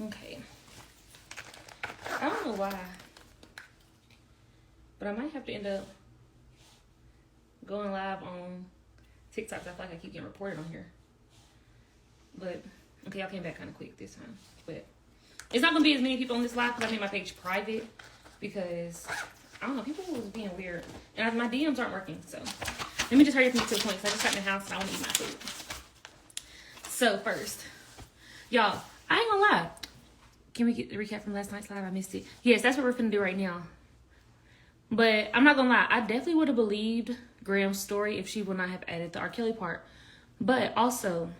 Okay. I don't know why, but I might have to end up going live on TikTok. I feel like I keep getting reported on here. But, okay, y'all came back kind of quick this time. But it's not going to be as many people on this live because I made my page private because, I don't know, people was being weird. And my DMs aren't working, so. Let me just hurry up and get to the point because I just got in the house and I want to eat my food. So, first, y'all, I ain't going to lie. Can we get the recap from last night's live? I missed it. Yes, that's what we're finna do right now. But I'm not gonna lie, I definitely would have believed Graham's story if she would not have added the R. Kelly part. But also,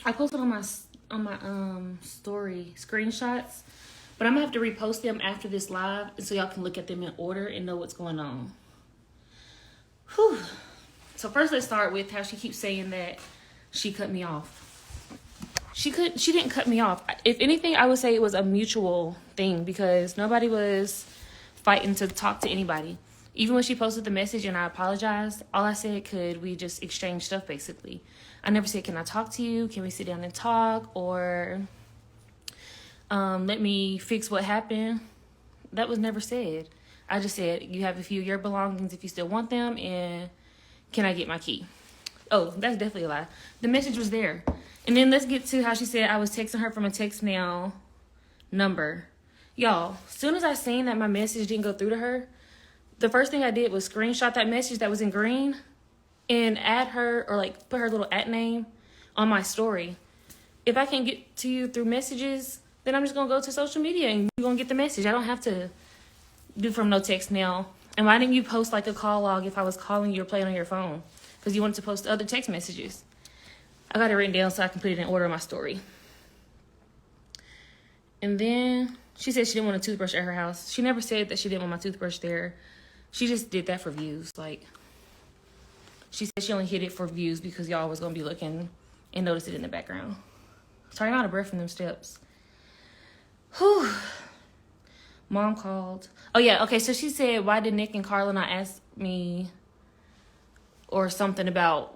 I posted on my story screenshots, but I'm gonna have to repost them after this live so y'all can look at them in order and know what's going on. Whew. So first, let's start with how she keeps saying that she cut me off. She didn't cut me off. If anything, I would say it was a mutual thing because nobody was fighting to talk to anybody. Even when she posted the message and I apologized, all I said, could we just exchange stuff, basically. I never said, can I talk to you? Can we sit down and talk? Or let me fix what happened. That was never said. I just said, you have a few of your belongings if you still want them, and can I get my key? Oh, that's definitely a lie. The message was there. And then let's get to how she said I was texting her from a text now number. Y'all, as soon as I seen that my message didn't go through to her, the first thing I did was screenshot that message that was in green and add her, or like put her little @ name on my story. If I can't get to you through messages, then I'm just going to go to social media and you're going to get the message. I don't have to do from no text now. And why didn't you post like a call log if I was calling you or playing on your phone? Because you wanted to post other text messages. I got it written down so I can put it in order in my story. And then she said she didn't want a toothbrush at her house. She never said that she didn't want my toothbrush there. She just did that for views. Like, she said she only hid it for views because y'all was going to be looking and notice it in the background. Sorry, I'm out of breath from them steps. Whew. Mom called. Oh, yeah. Okay, so she said, why did Nick and Carla not ask me or something about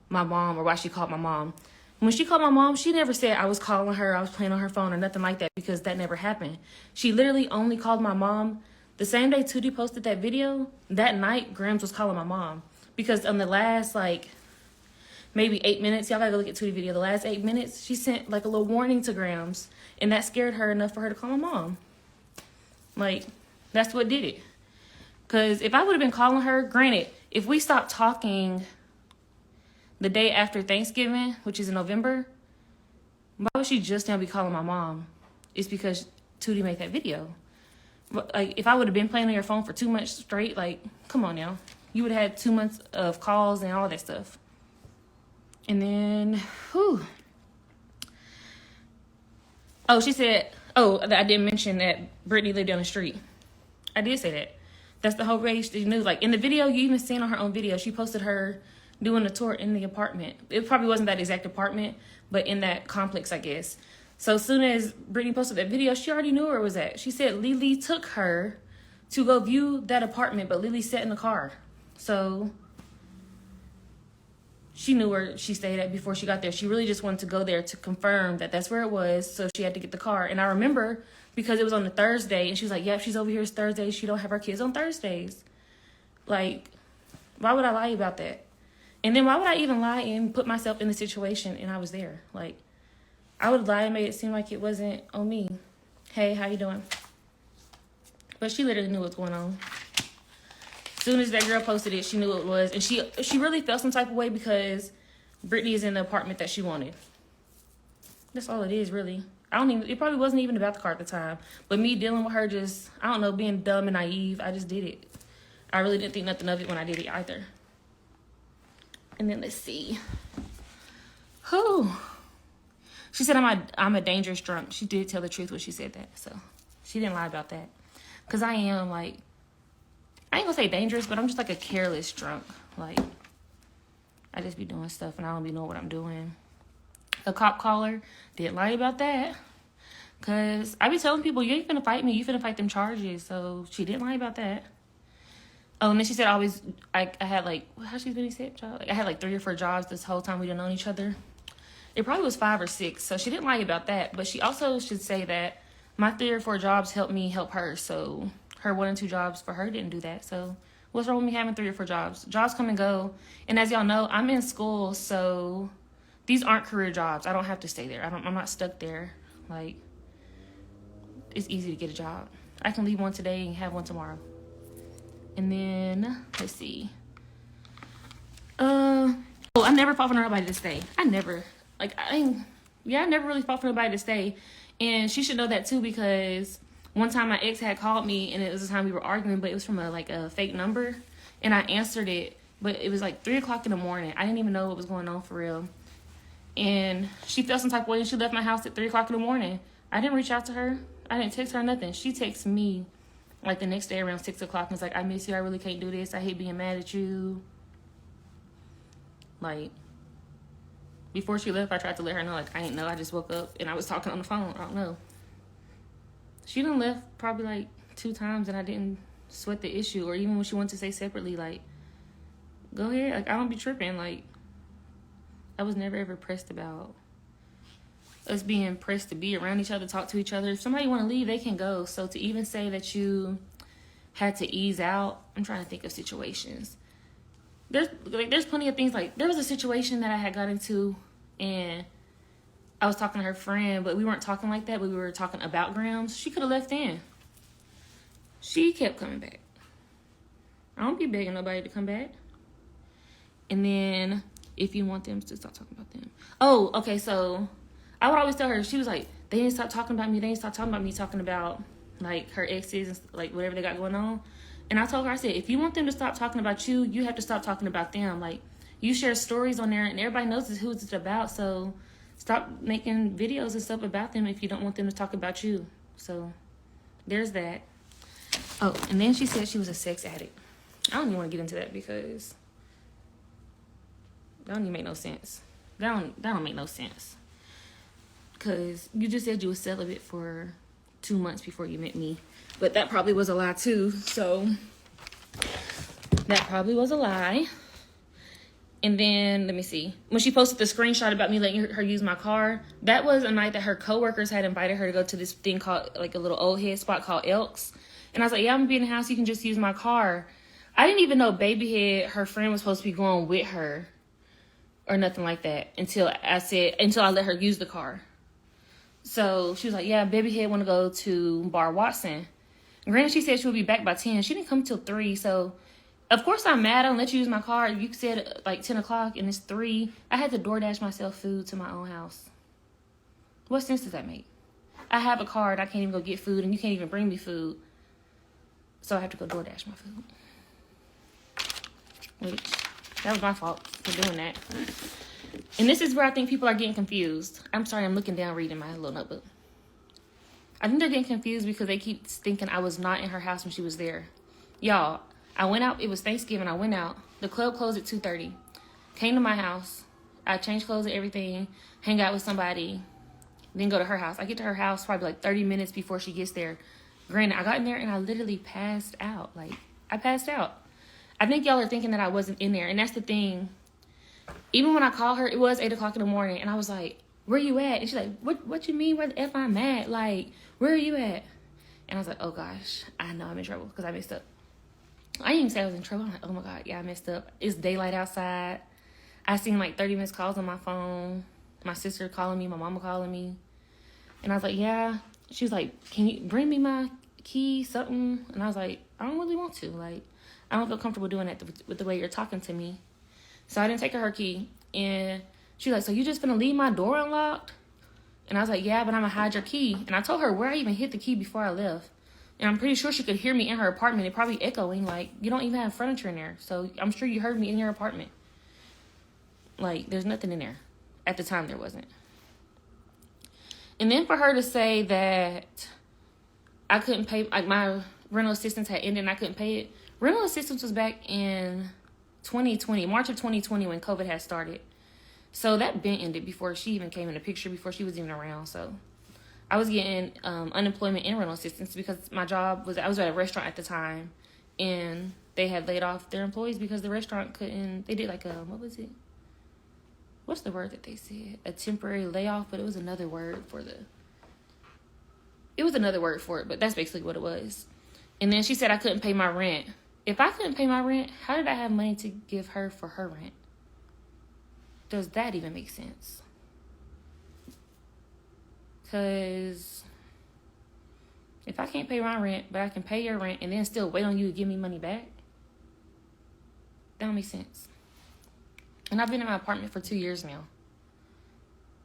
my mom, or why she called my mom? When she called my mom, she never said I was calling her, I was playing on her phone, or nothing like that, because that never happened. She literally only called my mom the same day Tootie posted that video. That night, Gramz was calling my mom, because on the last, like, maybe 8 minutes, y'all gotta go look at Tootie video, the last 8 minutes, she sent, like, a little warning to Gramz, and that scared her enough for her to call my mom. Like, that's what did it. Because if I would have been calling her, granted, if we stopped talking the day after Thanksgiving, which is in November, why would she just now be calling my mom? It's because Tootie made that video. But, like, if I would have been playing on your phone for 2 months straight, like, come on now. You would have had 2 months of calls and all that stuff. And then, whew. Oh, she said, I didn't mention that Brittany lived down the street. I did say that. That's the whole race she knew. Like, in the video, you even seen on her own video, she posted her doing a tour in the apartment. It probably wasn't that exact apartment, but in that complex, I guess. So as soon as Brittany posted that video, she already knew where it was at. She said Lily took her to go view that apartment, but Lily sat in the car. So she knew where she stayed at before she got there. She really just wanted to go there to confirm that that's where it was, so she had to get the car. And I remember because it was on a Thursday, and she was like, yep, she's over here. It's Thursday. She don't have her kids on Thursdays. Like, why would I lie about that? And then why would I even lie and put myself in the situation and I was there? Like, I would lie and make it seem like it wasn't on me. Hey, how you doing? But she literally knew what's going on. As soon as that girl posted it, she knew what it was. And she really felt some type of way because Brittany is in the apartment that she wanted. That's all it is, really. It probably wasn't even about the car at the time. But me dealing with her just, I don't know, being dumb and naive, I just did it. I really didn't think nothing of it when I did it either. And then let's see. Whew. She said I'm a dangerous drunk. She did tell the truth when she said that. So she didn't lie about that. Because I am, like, I ain't gonna say dangerous, but I'm just like a careless drunk. Like, I just be doing stuff and I don't be knowing what I'm doing. A cop caller, didn't lie about that. Because I be telling people, you ain't finna fight me. You finna fight them charges. So she didn't lie about that. Oh, and then she said I had like, how she's been said, child? Like, I had like 3 or 4 jobs this whole time we didn't know each other. It probably was 5 or 6. So she didn't lie about that. But she also should say that my 3 or 4 jobs helped me help her. So her 1 and 2 jobs for her didn't do that. So what's wrong with me having 3 or 4 jobs? Jobs come and go. And as y'all know, I'm in school. So these aren't career jobs. I don't have to stay there. I'm not stuck there. Like, it's easy to get a job. I can leave one today and have one tomorrow. And then, let's see. I never fought for nobody to stay. I never really fought for nobody to stay. And she should know that too, because one time my ex had called me, and it was the time we were arguing, but it was from a fake number. And I answered it, but it was like 3 o'clock in the morning. I didn't even know what was going on for real. And she felt some type of way, and she left my house at 3 o'clock in the morning. I didn't reach out to her. I didn't text her nothing. She texted me like the next day around 6 o'clock and was like, I miss you. I really can't do this. I hate being mad at you. Like, before she left, I tried to let her know, like, I didn't know. I just woke up and I was talking on the phone. I don't know. She done left probably like 2 times and I didn't sweat the issue. Or even when she wanted to say separately, like, go ahead. Like, I don't be tripping. Like, I was never ever pressed about us being pressed to be around each other, talk to each other. If somebody want to leave, they can go. So to even say that you had to ease out, I'm trying to think of situations. There's plenty of things. Like, there was a situation that I had got into, and I was talking to her friend, but we weren't talking like that, but we were talking about Gramz. She could have left in. She kept coming back. I don't be begging nobody to come back. And then, if you want them to stop talking about them. Oh, okay, so I would always tell her, she was like, they didn't stop talking about me. They didn't stop talking about me, talking about, like, her exes and, like, whatever they got going on. And I told her, I said, if you want them to stop talking about you, you have to stop talking about them. Like, you share stories on there, and everybody knows who it's about. So stop making videos and stuff about them if you don't want them to talk about you. So there's that. Oh, and then she said she was a sex addict. I don't even want to get into that because that don't even make no sense. That don't make no sense. Because you just said you were celibate for 2 months before you met me. But that probably was a lie too. So that probably was a lie. And then, let me see. When she posted the screenshot about me letting her use my car, that was a night that her coworkers had invited her to go to this thing called, like, a little old head spot called Elks. And I was like, yeah, I'm going to be in the house. You can just use my car. I didn't even know Babyhead, her friend, was supposed to be going with her or nothing like that until I let her use the car. So she was like, yeah, Babyhead want to go to Bar Watson. Granted, she said she would be back by 10. She didn't come till 3. So, of course, I'm mad. I don't let you use my car. You said like 10 o'clock and it's 3. I had to DoorDash myself food to my own house. What sense does that make? I have a car and I can't even go get food, and you can't even bring me food. So I have to go DoorDash my food. Which, that was my fault for doing that. And this is where I think people are getting confused. I'm sorry, I'm looking down reading my little notebook. I think they're getting confused because they keep thinking I was not in her house when she was there. Y'all, I went out. It was Thanksgiving. I went out. The club closed at 2:30. Came to my house. I changed clothes and everything. Hang out with somebody. Then go to her house. I get to her house probably like 30 minutes before she gets there. Granted, I got in there and I literally passed out. Like, I passed out. I think y'all are thinking that I wasn't in there. And that's the thing. Even when I called her, it was 8 o'clock in the morning. And I was like, where you at? And she's like, what you mean? Where the F I'm at? Like, where are you at? And I was like, oh gosh, I know I'm in trouble because I messed up. I didn't even say I was in trouble. I'm like, oh my God, yeah, I messed up. It's daylight outside. I seen like 30 missed calls on my phone. My sister calling me, my mama calling me. And I was like, yeah. She was like, can you bring me my key, something? And I was like, I don't really want to. Like, I don't feel comfortable doing that with the way you're talking to me. So I didn't take her key. And she was like, so you just gonna leave my door unlocked? And I was like, yeah, but I'm gonna hide your key. And I told her where I even hid the key before I left. And I'm pretty sure she could hear me in her apartment. It probably echoing. Like, you don't even have furniture in there. So I'm sure you heard me in your apartment. Like, there's nothing in there. At the time, there wasn't. And then for her to say that I couldn't pay, like, my rental assistance had ended and I couldn't pay it. Rental assistance was back in 2020, March of 2020 when COVID had started. So that been ended before she even came in the picture, before she was even around. So I was getting unemployment and rental assistance because my job was, I was at a restaurant at the time, and they had laid off their employees because the restaurant couldn't, they did like a, what what's the word that they said? A temporary layoff, but it was another word for it, but that's basically what it was. And then she said I couldn't pay my rent. If I couldn't pay my rent, how did I have money to give her for her rent? Does that even make sense? Because if I can't pay my rent, but I can pay your rent and then still wait on you to give me money back, that don't make sense. And I've been in my apartment for 2 years now.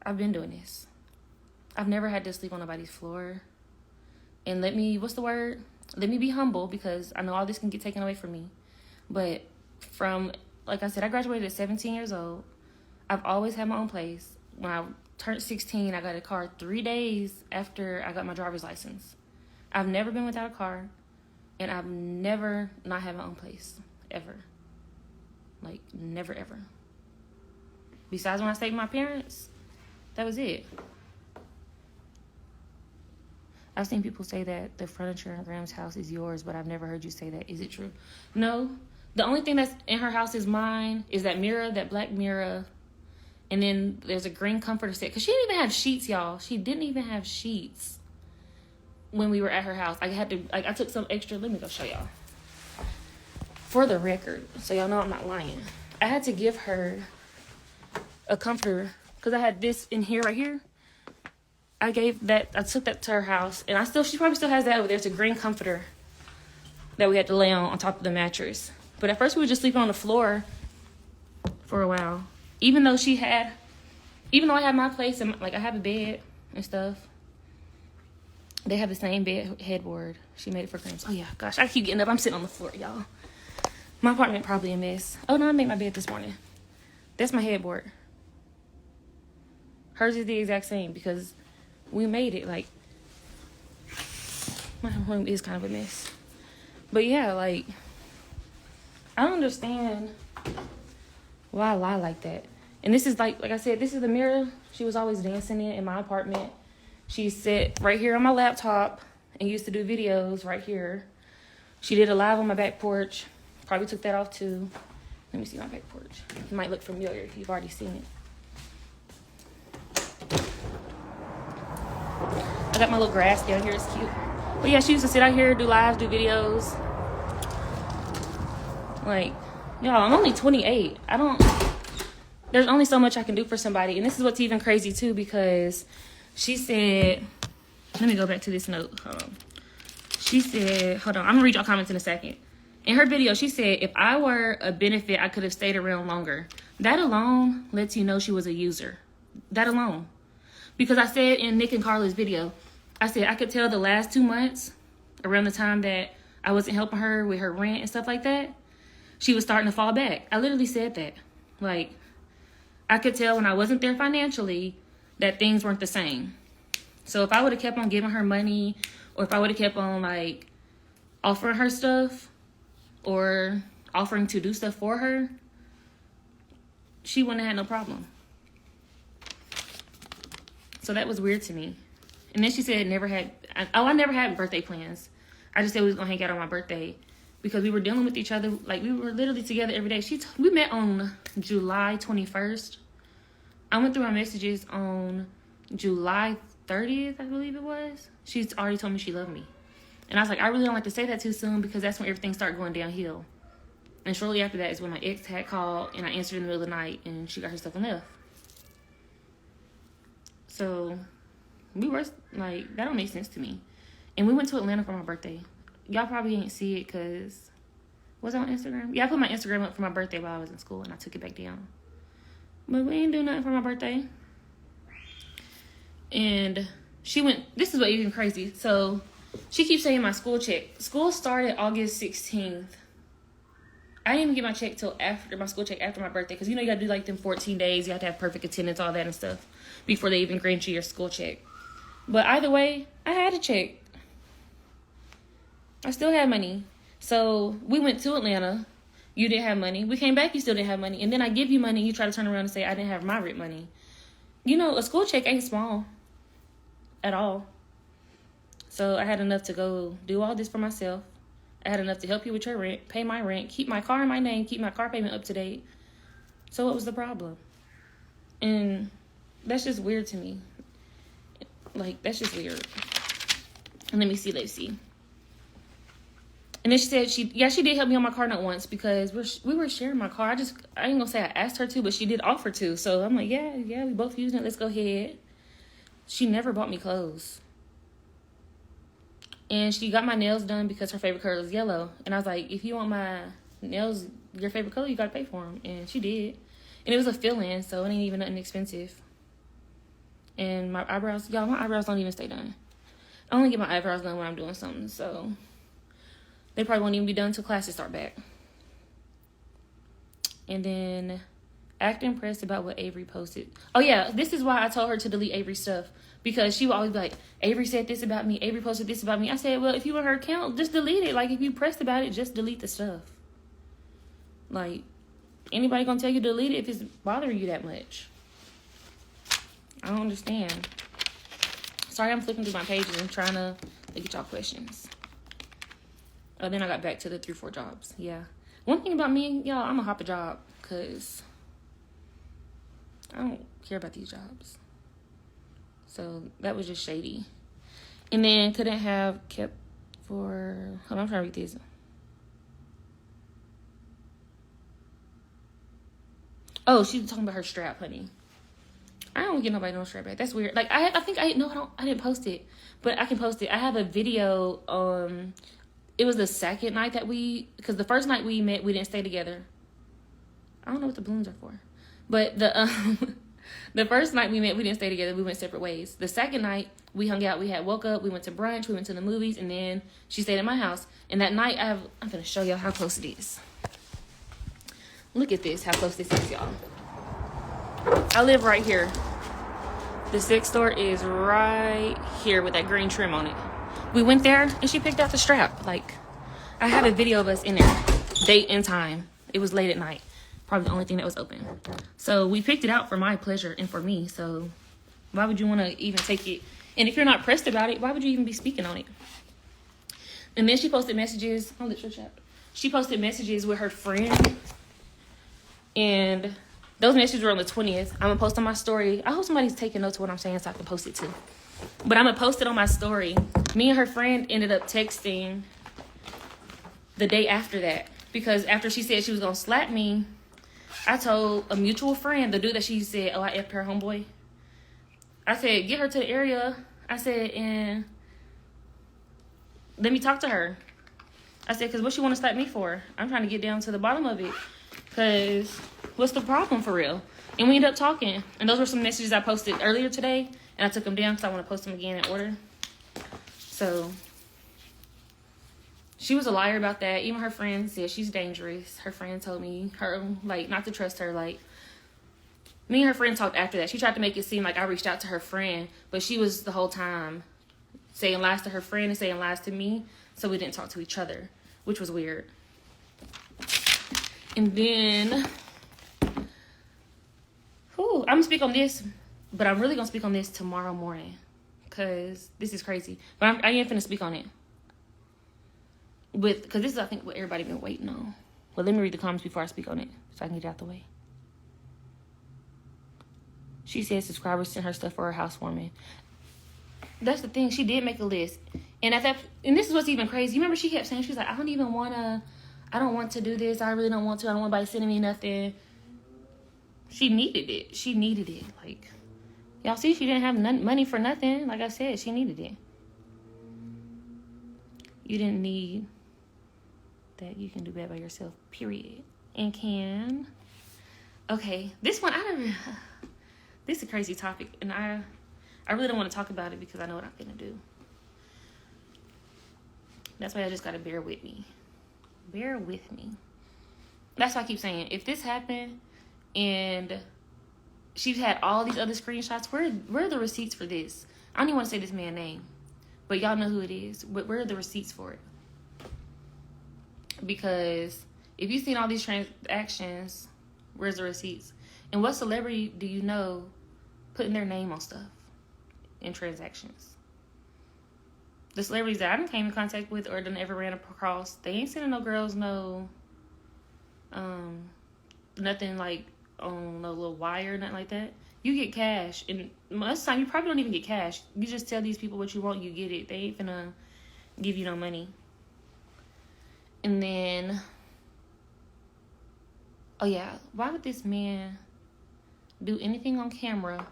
I've been doing this. I've never had to sleep on nobody's floor. And let me be humble, because I know all this can get taken away from me. But like I said, I graduated at 17 years old. I've always had my own place. When I turned 16, I got a car 3 days after I got my driver's license. I've never been without a car, and I've never not had my own place, ever. Like, never, ever. Besides when I stayed with my parents, that was it. I've seen people say that the furniture in Gram's house is yours, but I've never heard you say that. Is it true? No. The only thing that's in her house is mine, is that mirror, that black mirror. And then there's a green comforter set. Because she didn't even have sheets, y'all. She didn't even have sheets when we were at her house. I took some extra. Let me go show y'all. For the record, so y'all know I'm not lying. I had to give her a comforter because I had this in here, right here. I took that to her house, and she probably still has that over there. It's a green comforter that we had to lay on top of the mattress. But at first we would just sleep on the floor for a while. Even though I had my place and like I have a bed and stuff, they have the same bed headboard. She made it for Gramz. Oh yeah, gosh, I keep getting up. I'm sitting on the floor, y'all. My apartment probably a mess. Oh no, I made my bed this morning. That's my headboard. Hers is the exact same because we made it. Like, my room is kind of a mess. But yeah, like, I don't understand why I lie like that. And this is like I said, this is the mirror she was always dancing in my apartment. She sat right here on my laptop and used to do videos right here. She did a live on my back porch. Probably took that off too. Let me see my back porch. It might look familiar if you've already seen it. I got my little grass down here. It's cute. But yeah, she used to sit out here, do lives, do videos. Like, y'all, I'm only 28. There's only so much I can do for somebody. And this is what's even crazy too, because she said, let me go back to this note. Hold on. She said, hold on, I'm gonna read y'all comments in a second. In her video, she said, if I were a benefit, I could have stayed around longer. That alone lets you know she was a user. That alone. Because I said in Nick and Carla's video, I said I could tell the last 2 months, around the time that I wasn't helping her with her rent and stuff like that, she was starting to fall back. I literally said that. Like, I could tell when I wasn't there financially that things weren't the same. So if I would have kept on giving her money, or if I would have kept on, like, offering her stuff, or offering to do stuff for her, she wouldn't have had no problem. So that was weird to me. And then she said I never had birthday plans. I just said we was going to hang out on my birthday because we were dealing with each other. Like, we were literally together every day. We met on July 21st. I went through my messages on July 30th, I believe it was. She's already told me she loved me. And I was like, I really don't like to say that too soon because that's when everything started going downhill. And shortly after that is when my ex had called and I answered in the middle of the night and she got her stuff and left. So we were like, that don't make sense to me. And we went to Atlanta for my birthday. Y'all probably didn't see it because, was it on Instagram? Yeah, I put my Instagram up for my birthday while I was in school and I took it back down. But we didn't do nothing for my birthday. And she went, this is what even crazy. So she keeps saying my school check. School started August 16th. I didn't even get my check till after my school check after my birthday. Because, you know, you got to do like them 14 days. You have to have perfect attendance, all that and stuff, before they even grant you your school check. But either way, I had a check. I still had money. So we went to Atlanta. You didn't have money. We came back, you still didn't have money. And then I give you money, you try to turn around and say I didn't have my rent money. You know, a school check ain't small at all. So I had enough to go do all this for myself. I had enough to help you with your rent, pay my rent, keep my car in my name, keep my car payment up to date. So what was the problem? And that's just weird to me. Like, that's just weird. And let me see. And then she said she did help me on my car note once because we were sharing my car. I ain't gonna say I asked her to, but she did offer to. So I'm like, yeah, we both using it. Let's go ahead. She never bought me clothes. And she got my nails done because her favorite color was yellow. And I was like, if you want my nails, your favorite color, you gotta pay for them. And she did. And it was a fill-in, so it ain't even nothing expensive. And my eyebrows, y'all, my eyebrows don't even stay done. I only get my eyebrows done when I'm doing something, so they probably won't even be done until classes start back. And then act impressed about what Avery posted. Oh yeah, this is why I told her to delete Avery's stuff. Because she would always be like, Avery said this about me. Avery posted this about me. I said, well, if you were her account, just delete it. Like, if you pressed about it, just delete the stuff. Like, anybody gonna tell you to delete it if it's bothering you that much? I don't understand. Sorry, I'm flipping through my pages and trying to look at y'all questions. Oh, then I got back to the 3-4 jobs. Yeah. One thing about me, y'all, I'm gonna hop a job because I don't care about these jobs. So that was just shady. And then couldn't have kept for... Hold on, I'm trying to read this. Oh, she's talking about her strap, honey. I don't get nobody no strap back. That's weird. Like, I didn't post it. But I can post it. I have a video. It was the second night that because the first night we met, we didn't stay together. I don't know what the balloons are for. But the first night we met, we didn't stay together. We went separate ways. The second night, we hung out. We woke up. We went to brunch. We went to the movies. And then she stayed at my house. And that night, I'm going to show y'all how close it is. Look at this, how close this is, y'all. I live right here. The sex store is right here with that green trim on it. We went there, and she picked out the strap. Like, I have a video of us in there. Date and time. It was late at night. Probably the only thing that was open. So we picked it out for my pleasure and for me. So why would you want to even take it? And if you're not pressed about it, why would you even be speaking on it? And then she posted messages. Oh, let's chat. She posted messages with her friend. And those messages were on the 20th. I'm going to post on my story. I hope somebody's taking notes of what I'm saying so I can post it too. But I'm going to post it on my story. Me and her friend ended up texting the day after that. Because after she said she was going to slap me, I told a mutual friend, the dude that she said, oh, I effed her homeboy. I said, get her to the area. I said, and let me talk to her. I said, because what she want to slap me for? I'm trying to get down to the bottom of it. Because what's the problem for real? And we ended up talking. And those were some messages I posted earlier today. And I took them down because I want to post them again in order. So she was a liar about that. Even her friend said she's dangerous. Her friend told me not to trust her. Like, me and her friend talked after that. She tried to make it seem like I reached out to her friend. But she was the whole time saying lies to her friend and saying lies to me. So we didn't talk to each other, which was weird. And then, I'm going to speak on this, but I'm really going to speak on this tomorrow morning because this is crazy. But I am finna speak on it. Because this is, I think, what everybody been waiting on. Well, let me read the comments before I speak on it so I can get it out the way. She said subscribers sent her stuff for her housewarming. That's the thing. She did make a list. And and this is what's even crazy. You remember she kept saying, she was like, I don't want to do this. I really don't want to. I don't want anybody sending me nothing. She needed it. She needed it. Like, y'all see, she didn't have money for nothing. Like I said, she needed it. You didn't need that. You can do bad by yourself, period. And can. Okay, this one, this is a crazy topic. And I really don't want to talk about it because I know what I'm going to do. That's why I just got to bear with me. Bear with me. That's why I keep saying, if this happened and she's had all these other screenshots, where are the receipts for this? I don't even want to say this man's name, but y'all know who it is. Where are the receipts for it? Because if you've seen all these transactions, where's the receipts? And what celebrity do you know putting their name on stuff in transactions? The celebrities that I done came in contact with or done ever ran across, they ain't sending no girls nothing like on a little wire or nothing like that. You get cash. And most of the time, you probably don't even get cash. You just tell these people what you want, you get it. They ain't finna give you no money. And then, oh yeah, why would this man do anything on camera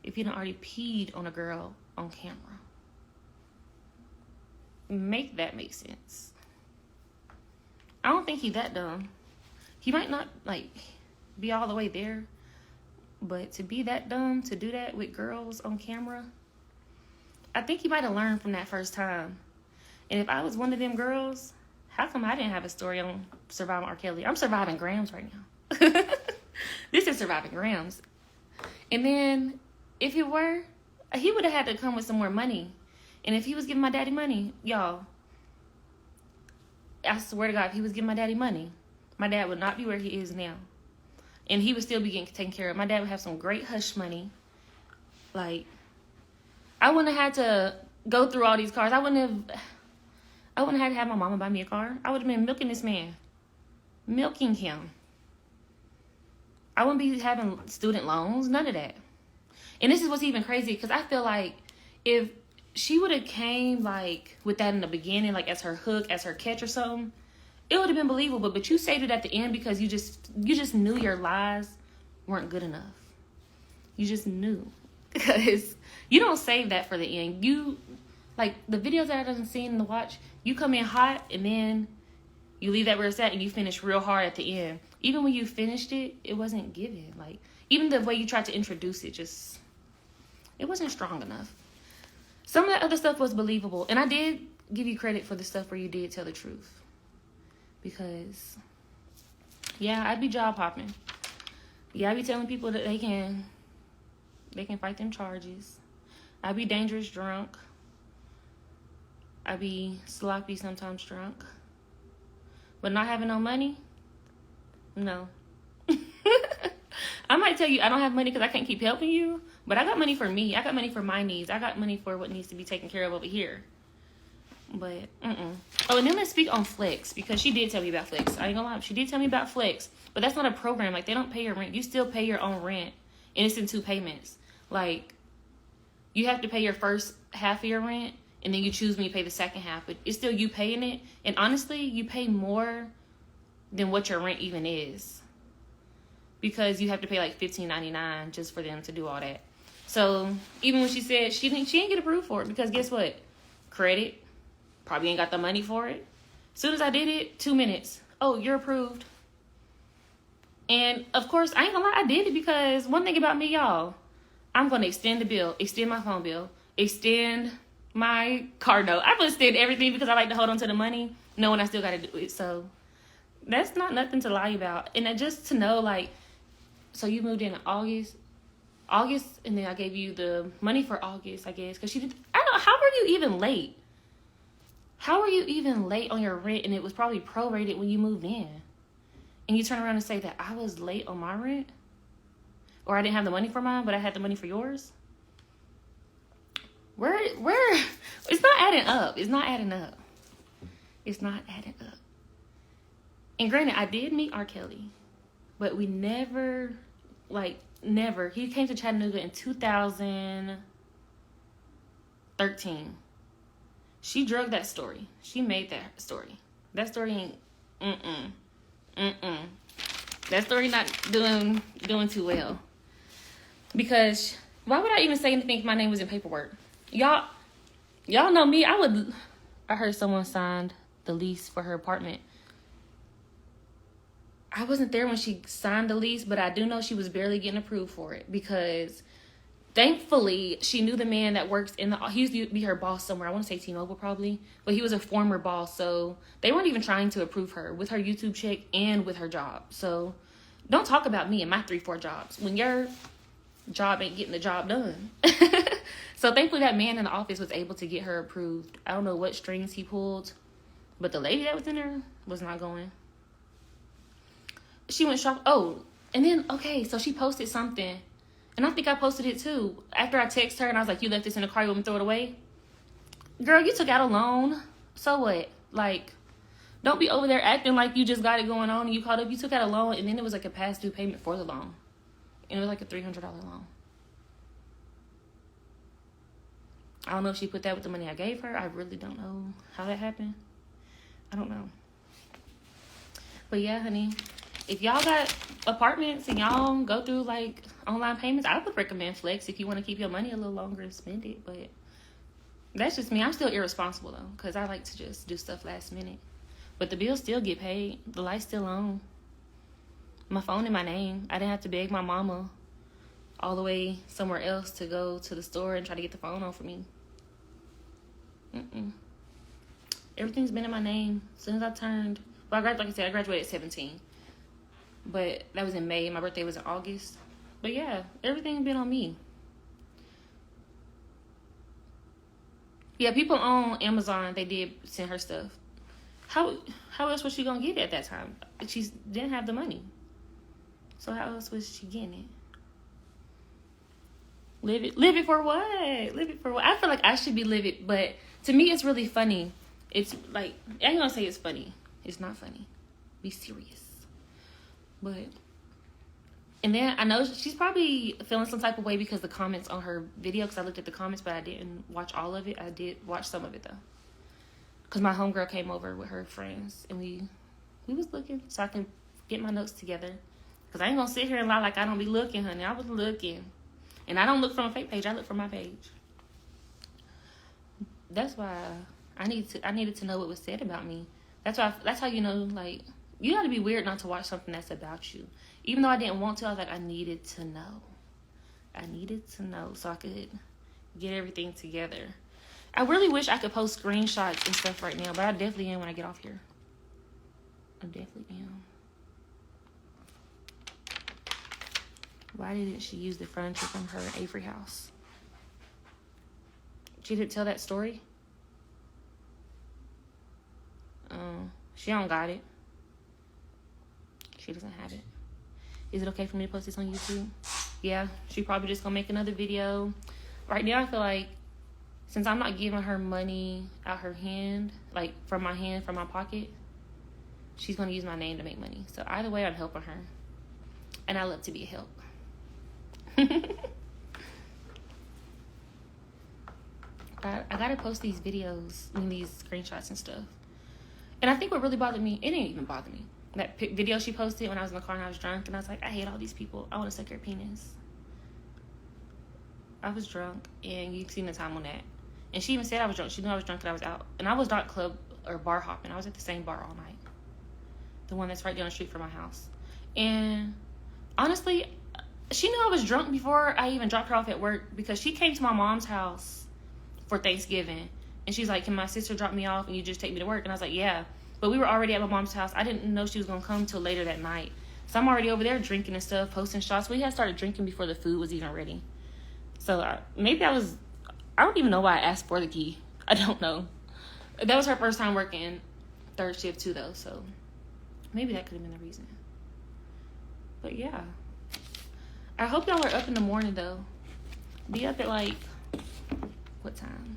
if he done already peed on a girl on camera? Make that make sense. I don't think he that dumb. He might not, like, be all the way there, but to be that dumb, to do that with girls on camera, I think he might have learned from that first time. And if I was one of them girls, how come I didn't have a story on Surviving R. Kelly? I'm surviving Gramz right now. This is Surviving Gramz. And then, if it were, he would have had to come with some more money. And if he was giving my daddy money, y'all, I swear to God, if he was giving my daddy money, my dad would not be where he is now. And he would still be getting taken care of. My dad would have some great hush money. Like, I wouldn't have had to go through all these cars. I wouldn't have had to have my mama buy me a car. I would have been milking this man. Milking him. I wouldn't be having student loans. None of that. And this is what's even crazy, because I feel like if she would have came, like, with that in the beginning, like, as her hook, as her catch or something, it would have been believable. But you saved it at the end because you just knew your lies weren't good enough. You just knew. Because you don't save that for the end. You, like, the videos that I done seen and watch, you come in hot and then you leave that where it's at and you finish real hard at the end. Even when you finished it, it wasn't given. Like, even the way you tried to introduce it, just, it wasn't strong enough. Some of that other stuff was believable. And I did give you credit for the stuff where you did tell the truth. Because, yeah, I'd be job hopping. Yeah, I'd be telling people that they can fight them charges. I'd be dangerous drunk. I'd be sloppy sometimes drunk. But not having no money? No. I might tell you I don't have money because I can't keep helping you. But I got money for me. I got money for my needs. I got money for what needs to be taken care of over here. But, Oh, and then let's speak on Flex. Because she did tell me about Flex. I ain't gonna lie. She did tell me about Flex. But that's not a program. Like, they don't pay your rent. You still pay your own rent. And it's in 2 payments. Like, you have to pay your first half of your rent. And then you choose when you pay the second half. But it's still you paying it. And honestly, you pay more than what your rent even is. Because you have to pay like $15.99 just for them to do all that. So, even when she said she didn't get approved for it. Because guess what? Credit. Probably ain't got the money for it. As soon as I did it, 2 minutes. Oh, you're approved. And, of course, I ain't gonna lie. I did it because one thing about me, y'all. I'm going to extend the bill. Extend my phone bill. Extend my car note. I'm going to extend everything because I like to hold on to the money. Knowing I still got to do it. So, that's not nothing to lie about. And just to know, like, so you moved in August, and then I gave you the money for August, I guess. Because she did, I don't know, how were you even late? How were you even late on your rent and it was probably prorated when you moved in? And you turn around and say that I was late on my rent? Or I didn't have the money for mine, but I had the money for yours? Where, it's not adding up. It's not adding up. It's not adding up. And granted, I did meet R. Kelly, but we never, never. He came to Chattanooga in 2013. She drug that story. She made that story. That story ain't, That story not doing too well. Because why would I even say anything if my name was in paperwork? Y'all know me. I heard someone signed the lease for her apartment. I wasn't there when she signed the lease, but I do know she was barely getting approved for it because thankfully she knew the man that works he used to be her boss somewhere. I want to say T-Mobile probably, but he was a former boss. So they weren't even trying to approve her with her YouTube check and with her job. So don't talk about me and my 3-4 jobs when your job ain't getting the job done. So thankfully that man in the office was able to get her approved. I don't know what strings he pulled, but the lady that was in there was not going. She went shopping. Oh, and then, okay, so she posted something. And I think I posted it too. After I texted her and I was like, you left this in the car, you want me to throw it away? Girl, you took out a loan. So what? Like, don't be over there acting like you just got it going on and you called up. You took out a loan and then it was like a past due payment for the loan. And it was like a $300 loan. I don't know if she put that with the money I gave her. I really don't know how that happened. I don't know. But yeah, honey, if y'all got apartments and y'all go through like online payments, I would recommend Flex if you want to keep your money a little longer and spend it. But that's just me. I'm still irresponsible though, because I like to just do stuff last minute. But the bills still get paid. The light's still on. My phone in my name. I didn't have to beg my mama all the way somewhere else to go to the store and try to get the phone on for me. Everything's been in my name as soon as I turned. Well, like I said, I graduated at 17. But that was in May. My birthday was in August. But yeah, everything's been on me. Yeah, people on Amazon, they did send her stuff. How else was she going to get it at that time? She didn't have the money. So how else was she getting it? Live it for what? Live it for what? I feel like I should be livid, but to me, it's really funny. It's like, I ain't gonna say it's funny. It's not funny. Be serious. But, and then I know she's probably feeling some type of way because the comments on her video, because I looked at the comments, but I didn't watch all of it. I did watch some of it though. Because my homegirl came over with her friends, and we was looking so I can get my notes together. Because I ain't gonna sit here and lie like I don't be looking, honey. I was looking. And I don't look from a fake page. I look from my page. That's why I needed to know what was said about me. That's how you know, like, you gotta be weird not to watch something that's about you. Even though I didn't want to, I was like, I needed to know. I needed to know so I could get everything together. I really wish I could post screenshots and stuff right now, but I definitely am when I get off here. I definitely am. Why didn't she use the furniture from her Avery house? She didn't tell that story? She don't got it. She doesn't have it. Is it okay for me to post this on YouTube? Yeah, she probably just gonna make another video. Right now, I feel like since I'm not giving her money out her hand, like from my hand, from my pocket, she's gonna use my name to make money. So either way, I'm helping her. And I love to be a help. I gotta post these videos and these screenshots and stuff. And I think what really bothered me, it didn't even bother me. That video she posted when I was in the car and I was drunk, and I was like, I hate all these people. I want to suck your penis. I was drunk, and you've seen the time on that. And she even said I was drunk. She knew I was drunk and I was out. And I was not club or bar hopping. I was at the same bar all night. The one that's right down the street from my house. And honestly, she knew I was drunk before I even dropped her off at work, because she came to my mom's house for Thanksgiving. And she's like, can my sister drop me off and you just take me to work? And I was like, yeah. But we were already at my mom's house. I didn't know she was going to come till later that night. So I'm already over there drinking and stuff, posting shots. We had started drinking before the food was even ready. So maybe I don't even know why I asked for the key. I don't know. That was her first time working third shift too, though. So maybe that could have been the reason. But yeah. I hope y'all are up in the morning, though. Be up at like, what time?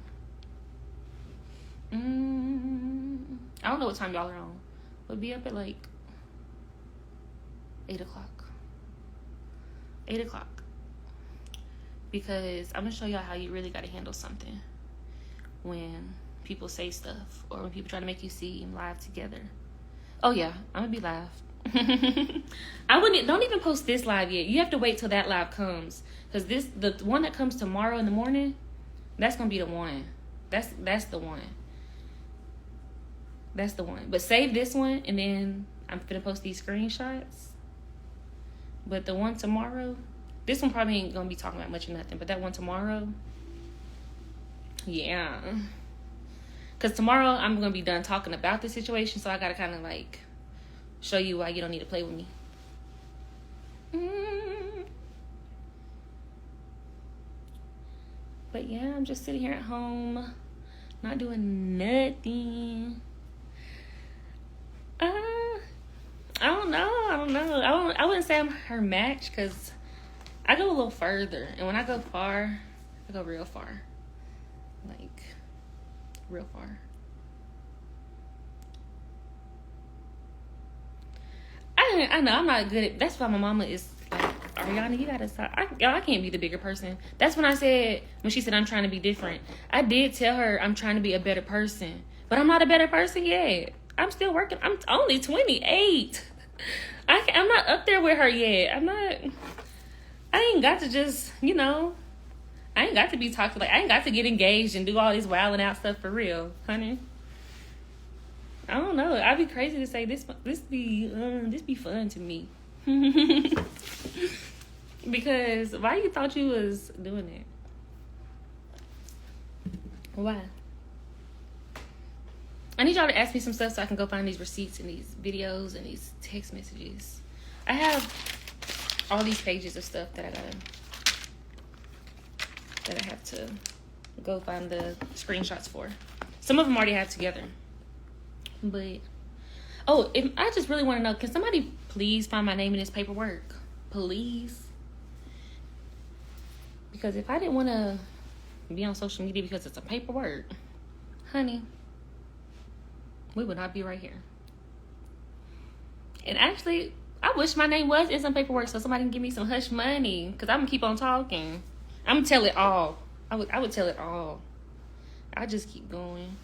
I don't know what time y'all are on, but be up at like 8 o'clock. 8 o'clock. Because I'm going to show y'all how you really got to handle something when people say stuff or when people try to make you seem live together. Oh, yeah. I'm going to be live. Don't even post this live yet. You have to wait till that live comes. Because the one that comes tomorrow in the morning, that's going to be the one. That's the one. That's the one. But save this one, and then I'm going to post these screenshots. But the one tomorrow, this one probably ain't going to be talking about much or nothing. But that one tomorrow, yeah. Because tomorrow, I'm going to be done talking about the situation. So I got to kind of like show you why you don't need to play with me. But yeah, I'm just sitting here at home, not doing nothing. I don't know. I wouldn't say I'm her match, because I go a little further. And when I go far, I go real far. Like, real far. I know I'm not good at, that's why my mama is like Ariana, you gotta stop. I can't be the bigger person. That's when I said, when she said I'm trying to be different. I did tell her I'm trying to be a better person. But I'm not a better person yet. I'm still working. I'm only 28. I'm not up there with her yet. I ain't got to just, I ain't got to be toxic. Like, I ain't got to get engaged and do all this wilding out stuff for real, honey. I don't know. I'd be crazy to say this be fun to me. Because why you thought you was doing it? Why? I need y'all to ask me some stuff so I can go find these receipts and these videos and these text messages. I have all these pages of stuff that I have to go find the screenshots for. Some of them already have together. But, I just really want to know, can somebody please find my name in this paperwork? Please? Because if I didn't want to be on social media because it's a paperwork, honey, we would not be right here. And actually, I wish my name was in some paperwork so somebody can give me some hush money. Because I'm going to keep on talking. I'm going to tell it all. I would tell it all. I just keep going.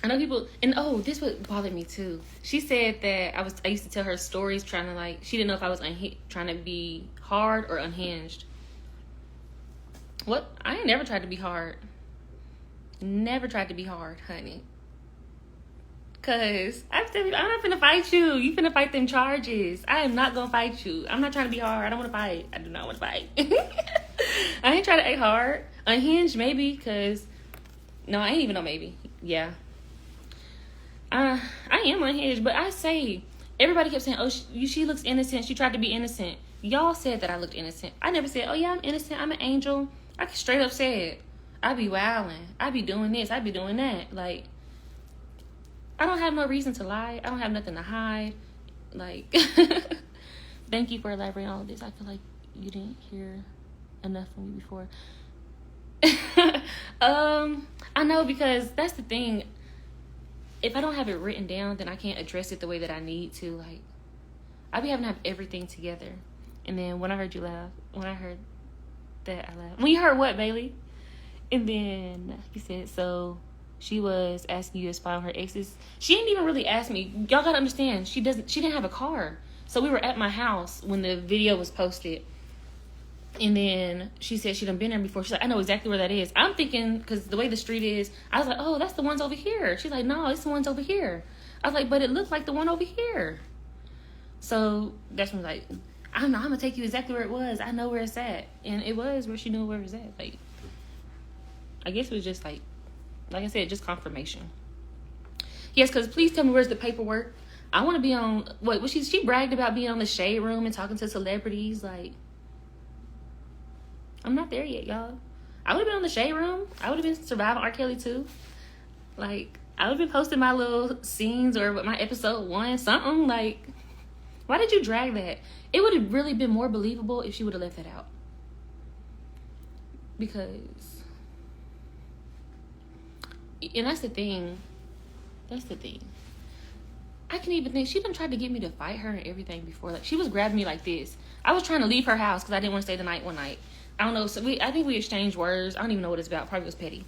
I know people, and this would bother me too. She said that I used to tell her stories trying to she didn't know if I was trying to be hard or unhinged. What? I ain't never tried to be hard. Never tried to be hard, honey. Cause I'm not finna fight you. You finna fight them charges. I am not gonna fight you. I'm not trying to be hard. I don't want to fight. I do not want to fight. I ain't trying to act hard. Unhinged, maybe, cause no, I ain't even know maybe. Yeah. I am unhinged, but I say everybody kept saying, "Oh, she looks innocent. She tried to be innocent." Y'all said that I looked innocent. I never said, "Oh yeah, I'm innocent. I'm an angel." I straight up said, "I be wilding. I be doing this. I be doing that." Like, I don't have no reason to lie. I don't have nothing to hide. Like, thank you for elaborating on all of this. I feel like you didn't hear enough from me before. I know, because that's the thing. If I don't have it written down, then I can't address it the way that I need to. Like, I be having to have everything together. And then when I heard you laugh, when I heard that, I laughed. When you heard what, Bailey? And then you said, so she was asking you to spy on her exes. She didn't even really ask me. Y'all gotta understand, she didn't have a car. So we were at my house when the video was posted. And then she said she done been there before. She's like, I know exactly where that is. I'm thinking, because the way the street is, I was like, oh, that's the ones over here. She's like, no, it's the ones over here. I was like, but it looked like the one over here. So that's when I was like, I don't know, I'm going to take you exactly where it was. I know where it's at. And it was where she knew where it was at. Like, I guess it was just like I said, just confirmation. Yes, because please tell me, where's the paperwork? I want to be on, she bragged about being on the Shade Room and talking to celebrities. Like, I'm not there yet, y'all. I would have been on the Shade Room. I would have been surviving R. Kelly too. Like, I would have been posting my little scenes or my episode 1, something. Like, why did you drag that? It would have really been more believable if she would have left that out. Because, and that's the thing. I can even think she done tried to get me to fight her and everything before. Like, she was grabbing me like this. I was trying to leave her house because I didn't want to stay the night one night. I don't know. So I think we exchanged words. I don't even know what it's about. Probably was petty.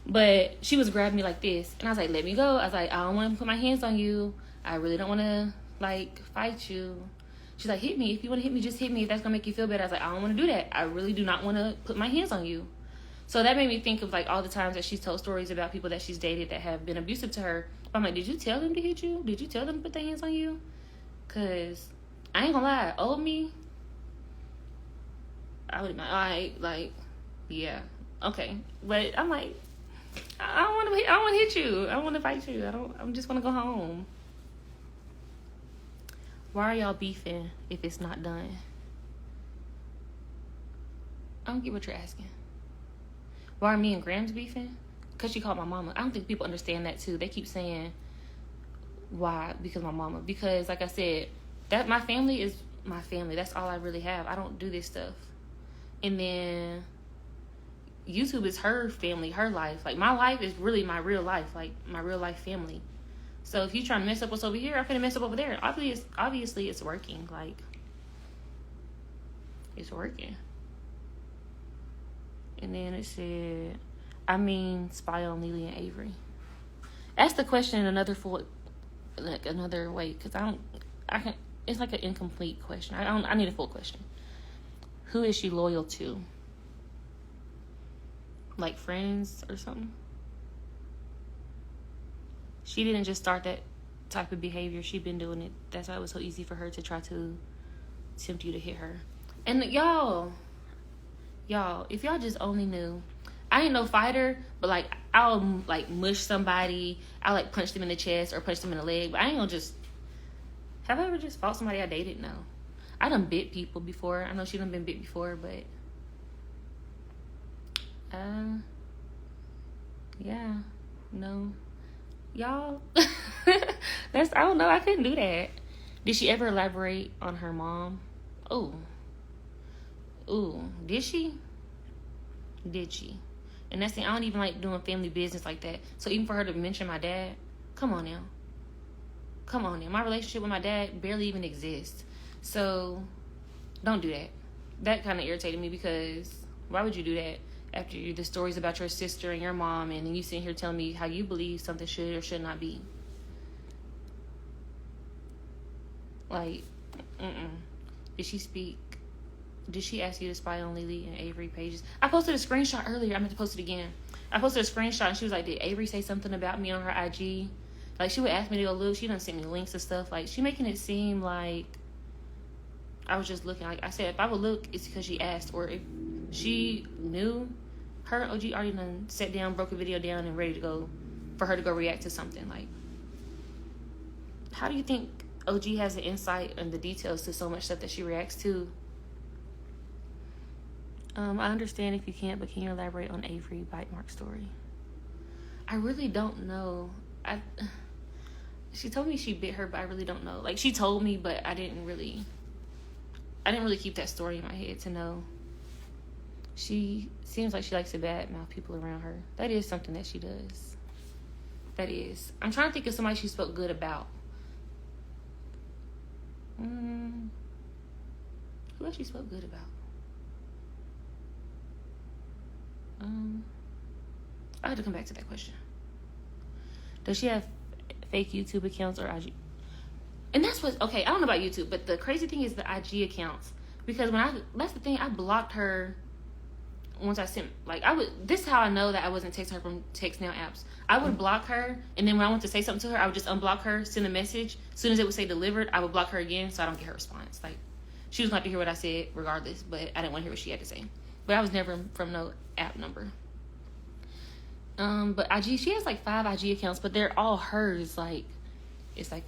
But she was grabbing me like this. And I was like, let me go. I was like, I don't want to put my hands on you. I really don't want to, fight you. She's like, hit me. If you want to hit me, just hit me. If that's going to make you feel better. I was like, I don't want to do that. I really do not want to put my hands on you. So that made me think of, all the times that she's told stories about people that she's dated that have been abusive to her. I'm like, did you tell them to hit you? Did you tell them to put their hands on you? Because I ain't going to lie. Old me, I would have been, yeah, okay. But I'm like, I don't want to hit you. I don't want to fight you. I just want to go home. Why are y'all beefing if it's not done? I don't get what you're asking. Why are me and Gramz beefing? Because she called my mama. I don't think people understand that too. They keep saying, why? Because my mama. Because, like I said, that my family is my family. That's all I really have. I don't do this stuff. And then YouTube is her family, her life. Like, my life is really my real life, my real life family. So if you trying to mess up what's over here, I'm finna mess up over there. Obviously it's working. It's working. And then it said, I mean, spy on Lily and Avery. Ask the question in another way, because I can. It's like an incomplete question. I need a full question. Who is she loyal to? Like friends or something? She didn't just start that type of behavior. She'd been doing it. That's why it was so easy for her to try to tempt you to hit her. And y'all, if y'all just only knew, I ain't no fighter, but like I'll like mush somebody, I'll like punch them in the chest or punch them in the leg, but I ain't gonna just. Have I ever just fought somebody I dated? No. I done bit people before. I know she done been bit before, but yeah, no, y'all. I don't know. I couldn't do that. Did she ever elaborate on her mom? Ooh, did she? Did she? And that's the I don't even like doing family business like that. So even for her to mention my dad, come on now. My relationship with my dad barely even exists. So don't do that. That kind of irritated me, because why would you do that after the stories about your sister and your mom, and then you sitting here telling me how you believe something should or should not be? Like, Did she speak? Did she ask you to spy on Lily and Avery pages? I posted a screenshot earlier. I meant to post it again. I posted a screenshot and she was like, did Avery say something about me on her IG? Like, she would ask me to go look. She done sent me links and stuff. Like, she making it seem like I was just looking. Like I said, if I would look, it's because she asked. Or if she knew, her OG already done sat down, broke a video down, and ready to go for her to go react to something. Like, how do you think OG has the insight and the details to so much stuff that she reacts to? I understand if you can't, but can you elaborate on Avery bite mark story? I really don't know. She told me she bit her, but I really don't know. Like, she told me, but I didn't really keep that story in my head to know. She seems like she likes to badmouth people around her. That is something that she does. That is. I'm trying to think of somebody she spoke good about. Who else she spoke good about? I had to come back to that question. Does she have fake YouTube accounts or IG? And that's what, okay, I don't know about YouTube, but the crazy thing is the IG accounts. Because that's the thing, I blocked her once I sent, like, this is how I know that I wasn't texting her from Text Now apps. I would block her, and then when I want to say something to her, I would just unblock her, send a message. As soon as it would say delivered, I would block her again so I don't get her response. Like, she was going to have to hear what I said regardless, but I didn't want to hear what she had to say. But I was never from no app number. But IG, she has like 5 IG accounts, but they're all hers. Like, it's like,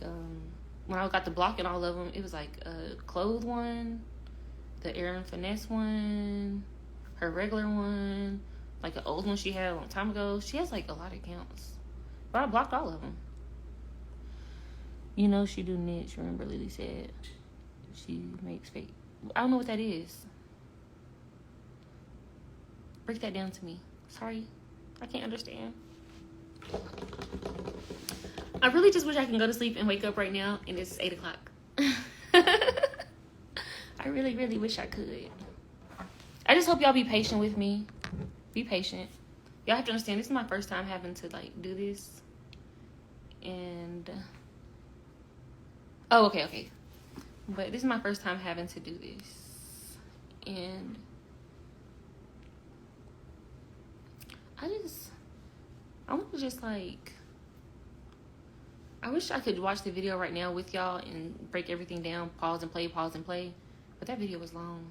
when I got to blocking all of them, it was like a clothes one, the Aaron Finesse one, her regular one, like an old one she had a long time ago. She has like a lot of accounts, but I blocked all of them. You know she do niche. Remember Lily said she makes fake. I don't know what that is. Break that down to me. Sorry, I can't understand. I really just wish I can go to sleep and wake up right now and it's 8 o'clock. I really, really wish I could. I just hope y'all be patient with me. Be patient. Y'all have to understand, this is my first time having to like do this. And okay. But this is my first time having to do this. And I want to just like, I wish I could watch the video right now with y'all and break everything down, pause and play. But that video was long.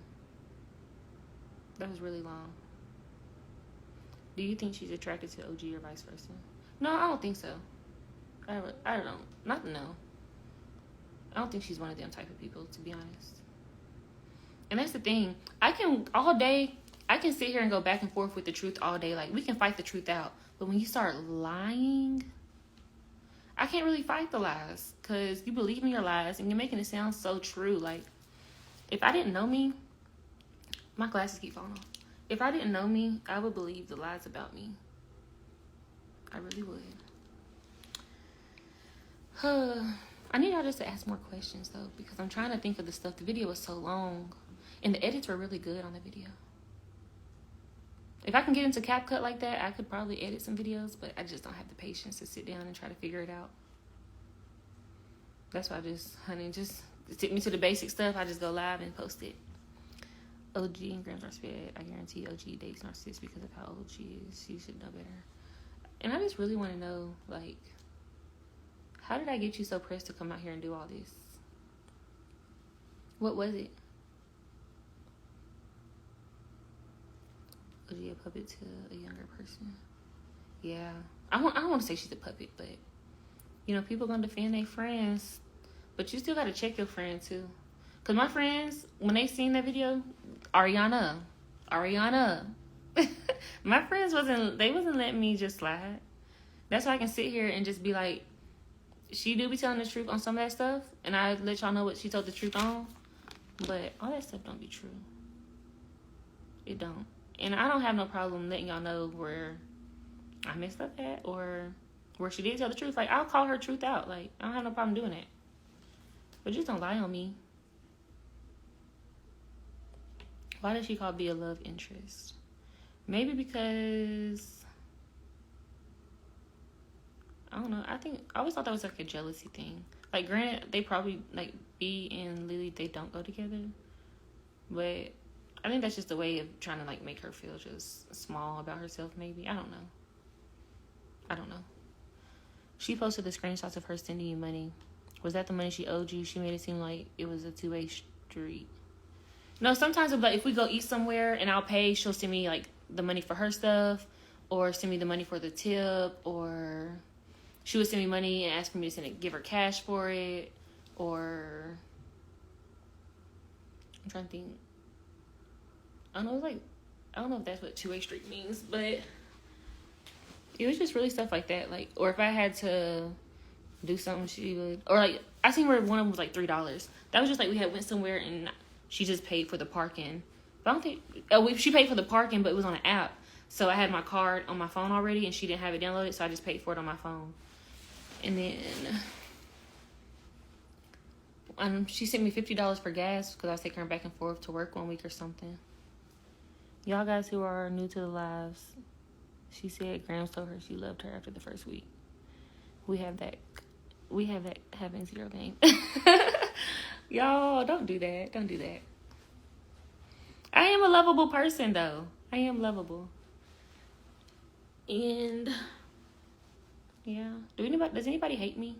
That was really long. Do you think she's attracted to OG or vice versa? No, I don't think so. I don't know. Not no. I don't think she's one of them type of people, to be honest. And that's the thing. I can sit here and go back and forth with the truth all day. Like, we can fight the truth out. But when you start lying, I can't really fight the lies, because you believe in your lies and you're making it sound so true. Like, if I didn't know me, my glasses keep falling off. If I didn't know me, I would believe the lies about me. I really would. I need y'all just to ask more questions, though, because I'm trying to think of the stuff. The video was so long. And the edits were really good on the video. If I can get into CapCut like that, I could probably edit some videos, but I just don't have the patience to sit down and try to figure it out. That's why just stick me to the basic stuff. I just go live and post it. OG and Gramz are sped. I guarantee OG dates narcissists because of how old she is. She should know better. And I just really want to know, like, how did I get you so pressed to come out here and do all this? What was it? OG a puppet to a younger person? Yeah. I don't want to say she's a puppet, but, you know, people going to defend their friends. But you still got to check your friend, too. Because my friends, when they seen that video, Ariana. My friends wasn't letting me just slide. That's why I can sit here and just be like, she do be telling the truth on some of that stuff. And I let y'all know what she told the truth on. But all that stuff don't be true. It don't. And I don't have no problem letting y'all know where I messed up at or where she did tell the truth. Like, I'll call her truth out. Like, I don't have no problem doing that. But just don't lie on me. Why does she call B a love interest? Maybe because, I don't know. I always thought that was like a jealousy thing. Like, granted, they probably, like, B and Lily, they don't go together. But I think that's just a way of trying to, like, make her feel just small about herself, maybe. I don't know. She posted the screenshots of her sending you money. Was that the money she owed you? She made it seem like it was a two-way street. No, sometimes like, if we go eat somewhere and I'll pay, she'll send me, like, the money for her stuff, or send me the money for the tip, or she would send me money and ask me to give her cash for it, or I'm trying to think. I don't know if that's what two-way street means, but it was just really stuff like that. Like, or if I had to do something, she would, or like, I seen where one of them was like $3. That was just like, we had went somewhere and she just paid for the parking. But I don't think, she paid for the parking, but it was on an app. So I had my card on my phone already and she didn't have it downloaded, so I just paid for it on my phone. And then she sent me $50 for gas because I was taking her back and forth to work one week or something. Y'all guys who are new to the lives, she said Gramz told her she loved her after the first week. We have that having zero game. Y'all, don't do that. Don't do that. I am a lovable person, though. I am lovable. And, yeah. Does anybody hate me?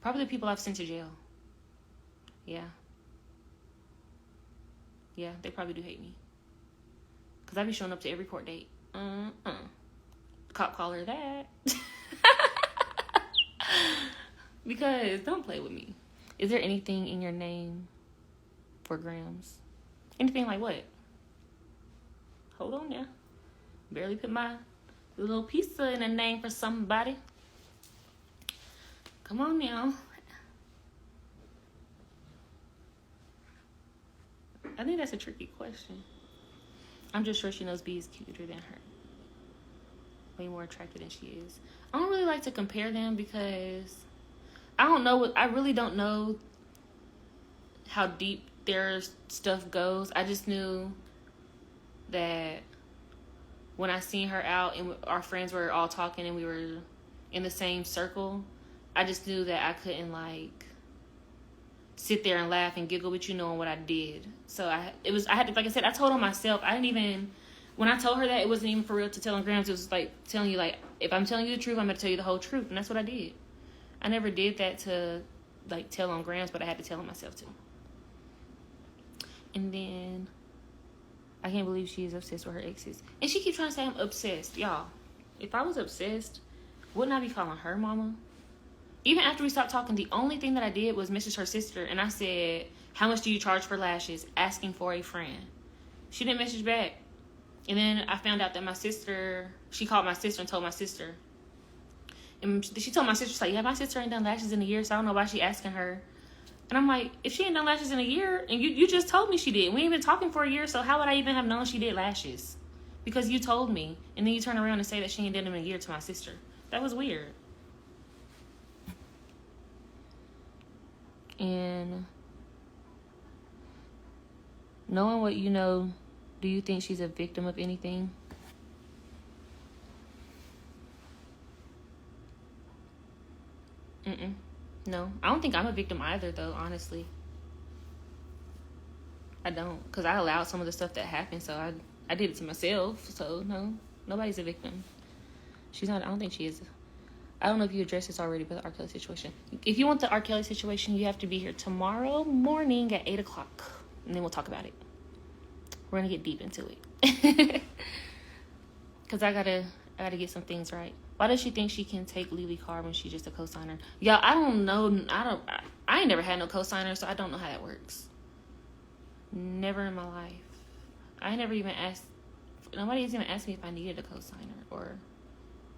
Probably the people I've sent to jail. Yeah. Yeah, they probably do hate me. Because I be showing up to every court date. Cop caller that. Because don't play with me. Is there anything in your name for Gramz? Anything like what? Hold on now. Barely put my little pizza in a name for somebody. Come on now. I think that's a tricky question. I'm just sure she knows B is cuter than her. Way more attractive than she is. I don't really like to compare them because I really don't know how deep their stuff goes. I just knew that when I seen her out and our friends were all talking and we were in the same circle, I just knew that I couldn't like sit there and laugh and giggle with you knowing what I did. So I had to, like I said, I told on myself. When I told her that, it wasn't even for real to telling Gramz. It was like telling you, like, if I'm telling you the truth, I'm going to tell you the whole truth. And that's what I did. I never did that to, like, tell on Gramz, but I had to tell on myself, too. And then, I can't believe she is obsessed with her exes. And she keeps trying to say I'm obsessed. Y'all, if I was obsessed, wouldn't I be calling her mama? Even after we stopped talking, the only thing that I did was message her sister. And I said, how much do you charge for lashes? Asking for a friend. She didn't message back. And then I found out that she called my sister and told my sister. And she told my sister, she's like, yeah, my sister ain't done lashes in a year, so I don't know why she asking her. And I'm like, if she ain't done lashes in a year, and you just told me she did. We ain't been talking for a year, so how would I even have known she did lashes? Because you told me. And then you turn around and say that she ain't done them in a year to my sister. That was weird. And Knowing what you know, do you think she's a victim of anything? No. I don't think I'm a victim either, though, honestly. I don't. Because I allowed some of the stuff that happened, so I did it to myself. So, no. Nobody's a victim. She's not. I don't think she is. I don't know if you addressed this already, but the R. Kelly situation. If you want the R. Kelly situation, you have to be here tomorrow morning at 8 o'clock. And then we'll talk about it. We're going to get deep into it. Because I gotta get some things right. Why does she think she can take Lily Carr when she's just a co-signer? Y'all, I don't know. I ain't never had no co-signer, so I don't know how that works. Never in my life. I never even asked. Nobody's even asked me if I needed a co-signer or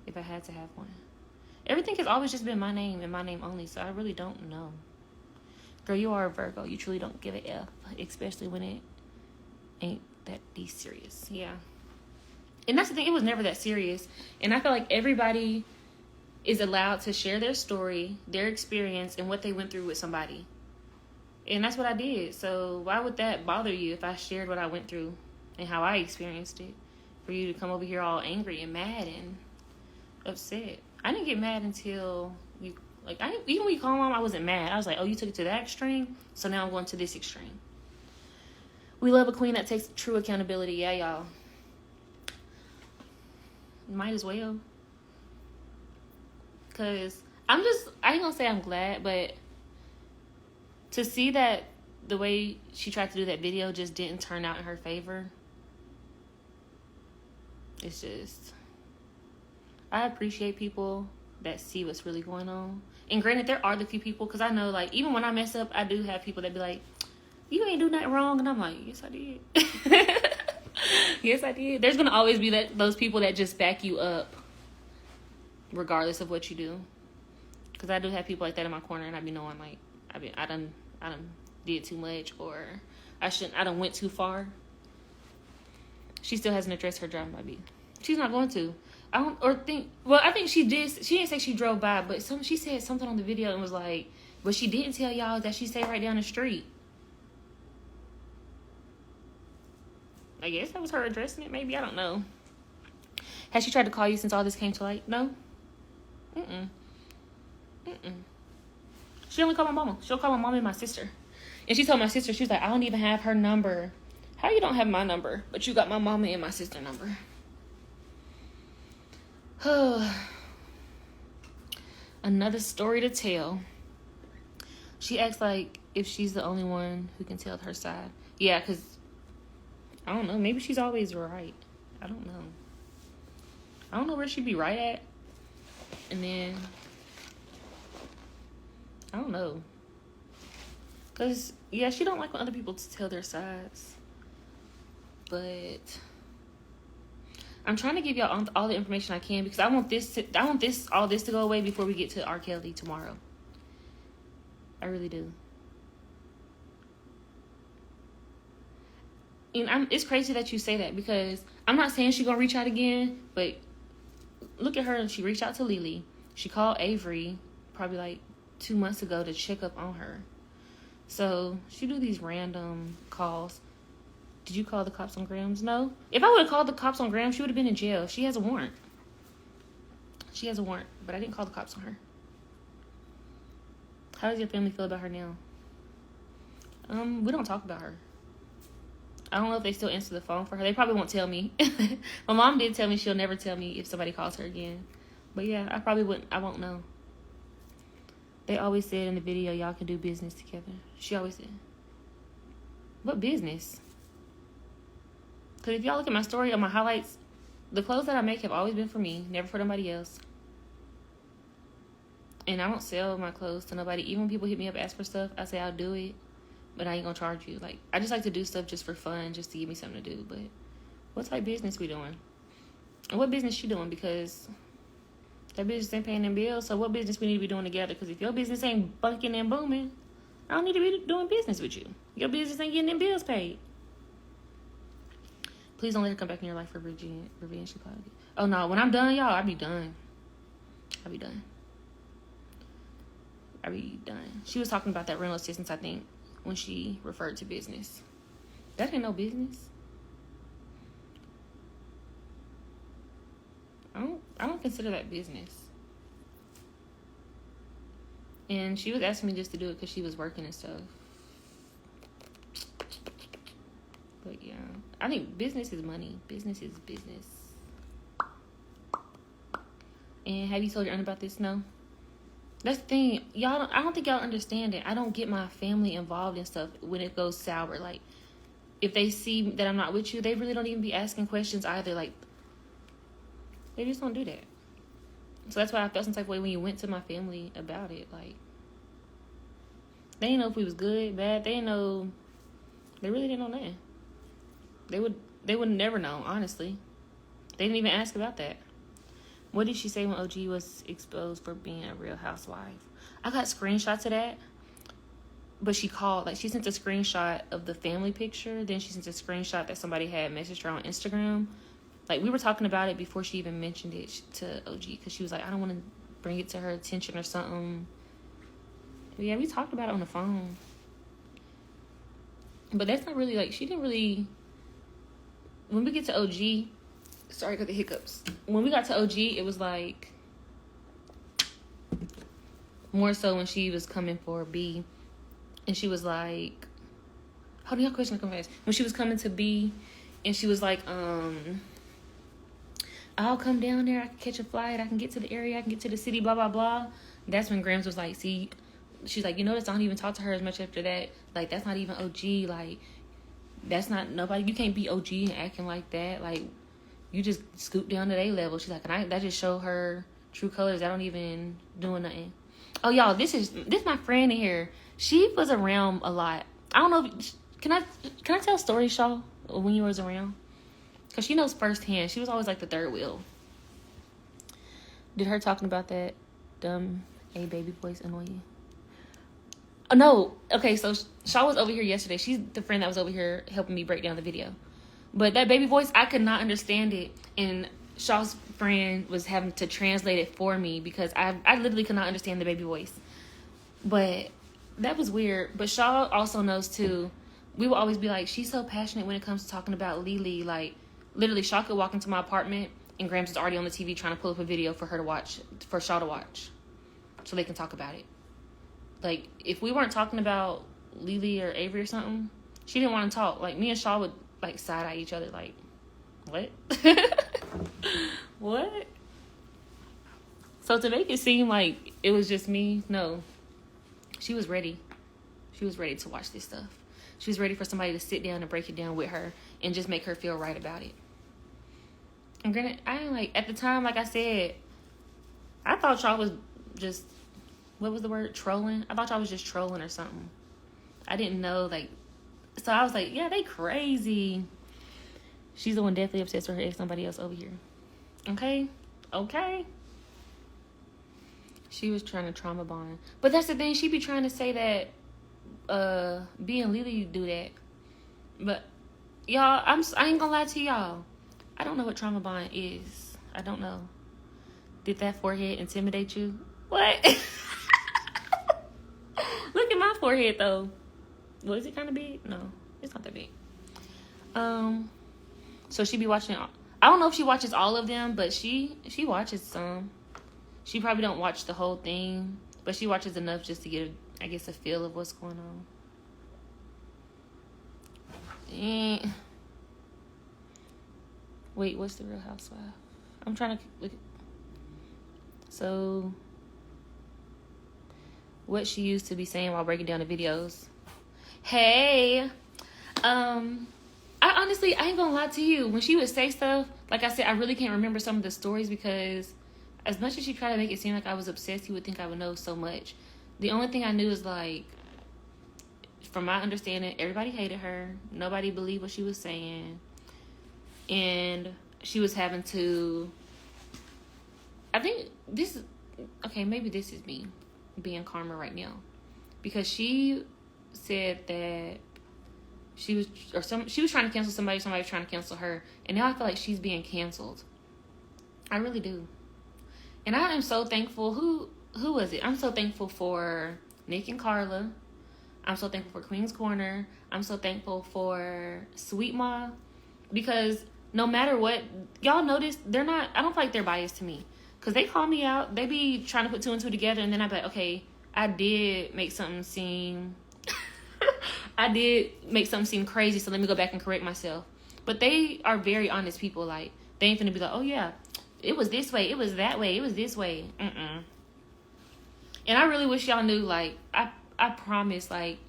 if I had to have one. Everything has always just been my name and my name only, so I really don't know. Girl, you are a Virgo. You truly don't give a F, especially when it ain't that serious. Yeah. And that's the thing. It was never that serious. And I feel like everybody is allowed to share their story, their experience, and what they went through with somebody. And that's what I did. So why would that bother you if I shared what I went through and how I experienced it? For you to come over here all angry and mad and upset. I didn't get mad until you, like, even when you call Mom, I wasn't mad. I was like, oh, you took it to that extreme? So now I'm going to this extreme. We love a queen that takes true accountability. Yeah, y'all. Might as well. Because I ain't gonna say I'm glad, but to see that the way she tried to do that video just didn't turn out in her favor, it's just, I appreciate people that see what's really going on. And granted, there are the few people, because I know, like, even when I mess up, I do have people that be like, you ain't do nothing wrong. And I'm like, yes, I did. Yes, I did. There's going to always be those people that just back you up regardless of what you do. Because I do have people like that in my corner, and I be knowing, like, I done did too much, or I done went too far. She still hasn't addressed her driving by beat. She's not going to. I think she did. She didn't say she drove by, but she said something on the video and was like, but she didn't tell y'all that she stayed right down the street. I guess that was her addressing it, maybe. I don't know. Has she tried to call you since all this came to light? No? She only called my mama. She'll call my mom and my sister. And she told my sister, she was like, I don't even have her number. How you don't have my number, but you got my mama and my sister number? Another story to tell. She acts like if she's the only one who can tell her side. Yeah, because I don't know. Maybe she's always right. I don't know. I don't know where she'd be right at. And then, I don't know. Because, yeah, she don't like when other people tell their sides. But I'm trying to give y'all all the information I can, because I want all this to go away before we get to R. Kelly tomorrow. I really do. And it's crazy that you say that, because I'm not saying she's gonna reach out again, but look at her. And she reached out to Lily. She called Avery probably like 2 months ago to check up on her. So she do these random calls. Did you call the cops on Gramz? No. If I would have called the cops on Gramz, she would have been in jail. She has a warrant. She has a warrant, but I didn't call the cops on her. How does your family feel about her now? We don't talk about her. I don't know if they still answer the phone for her. They probably won't tell me. My mom did tell me she'll never tell me if somebody calls her again. But yeah, I won't know. They always said in the video, y'all can do business together. She always said. What business? Because if y'all look at my story on my highlights, the clothes that I make have always been for me, never for nobody else. And I don't sell my clothes to nobody. Even when people hit me up, ask for stuff, I say I'll do it. But I ain't gonna charge you. Like, I just like to do stuff just for fun, just to give me something to do. But what type of business we doing? And what business you doing? Because that business ain't paying them bills. So what business we need to be doing together? Because if your business ain't bunking and booming, I don't need to be doing business with you. Your business ain't getting them bills paid. Please don't let her come back in your life for revenge. Oh no, when I'm done, y'all, I'll be done. She was talking about that rental assistance, I think, when she referred to business. That ain't no business. I don't consider that business. And she was asking me just to do it because she was working and stuff. But yeah, I think business is money. Business is business. And have you told your aunt about this? No. That's the thing, y'all. I don't think y'all understand it. I don't get my family involved in stuff when it goes sour. Like, if they see that I'm not with you, they really don't even be asking questions either. Like, they just don't do that. So that's why I felt some type of way when you went to my family about it. Like, they didn't know if we was good, bad. They didn't know. They really didn't know nothing. They would never know, honestly. They didn't even ask about that. What did she say when OG was exposed for being a real housewife? I got screenshots of that. But she called, like, she sent a screenshot of the family picture. Then she sent a screenshot that somebody had messaged her on Instagram. Like, we were talking about it before she even mentioned it to OG. Because she was like, I don't want to bring it to her attention or something. But yeah, we talked about it on the phone. But that's not really, like, she didn't really... When we get to OG... Sorry, I got the hiccups. When we got to OG, it was like... More so when she was coming for B. And she was like... Hold on, your question come fast. When she was coming to B, and she was like, I'll come down there, I can catch a flight, I can get to the area, I can get to the city, blah, blah, blah. That's when Gramz was like, see... She's like, you notice I don't even talk to her as much after that. Like, that's not even OG. Like, that's not nobody. You can't be OG and acting like that. Like, you just scoop down to their level. She's like, that just show her true colors. I don't even doing nothing. Oh, y'all, this my friend in here. She was around a lot. I don't know. Can I tell stories, Shaw, when you was around? Because she knows firsthand. She was always like the third wheel. Did her talking about that dumb baby voice annoy you? Oh, no. Okay, so Shaw was over here yesterday. She's the friend that was over here helping me break down the video. But that baby voice, I could not understand it. And Shaw's friend was having to translate it for me because I literally could not understand the baby voice. But that was weird. But Shaw also knows, too, we will always be like, she's so passionate when it comes to talking about Lily. Like, literally, Shaw could walk into my apartment and Gramz is already on the TV trying to pull up a video for her to watch, for Shaw to watch. So they can talk about it. Like, if we weren't talking about Lily or Avery or something, she didn't want to talk. Like, me and Shaw would, like, side-eye each other, like, what? What? So to make it seem like it was just me, no. She was ready. She was ready to watch this stuff. She was ready for somebody to sit down and break it down with her and just make her feel right about it. And granted, I ain't like, at the time, like I said, I thought y'all was just... What was the word? Trolling? I thought y'all was just trolling or something. I didn't know, like... So I was like, yeah, they crazy. She's the one definitely obsessed with her ex, somebody else over here. Okay? Okay? She was trying to trauma bond. But that's the thing. She be trying to say that B and Lily do that. But, y'all, I ain't gonna lie to y'all. I don't know what trauma bond is. I don't know. Did that forehead intimidate you? What? Look at my forehead, though. Well, is it kind of big? No, it's not that big. So she be watching... I don't know if she watches all of them, but she watches some. She probably don't watch the whole thing, but she watches enough just to get, I guess, a feel of what's going on. Wait, what's the Real Housewife? I'm trying to look. So... What she used to be saying while breaking down the videos. Hey, I honestly, I ain't gonna lie to you. When she would say stuff, like I said, I really can't remember some of the stories because as much as she tried to make it seem like I was obsessed, you would think I would know so much. The only thing I knew is, like, from my understanding, everybody hated her. Nobody believed what she was saying. And she was having to... I think this is... Okay, maybe this is me being karma right now, because she said that she was trying to cancel somebody was trying to cancel her, and now I feel like she's being canceled. I really do. And I am so thankful. Who was it? I'm so thankful for Nick and Carla. I'm so thankful for Queen's Corner. I'm so thankful for Sweet Ma, because no matter what, y'all notice they're not, I don't feel like they're biased to me. Because they call me out. They be trying to put 2 and 2 together, and then I be like, okay, I did make something seem crazy, so let me go back and correct myself. But they are very honest people. Like, they ain't finna be like, oh yeah, it was this way, it was that way, it was this way. And I really wish y'all knew, like, I promise, like,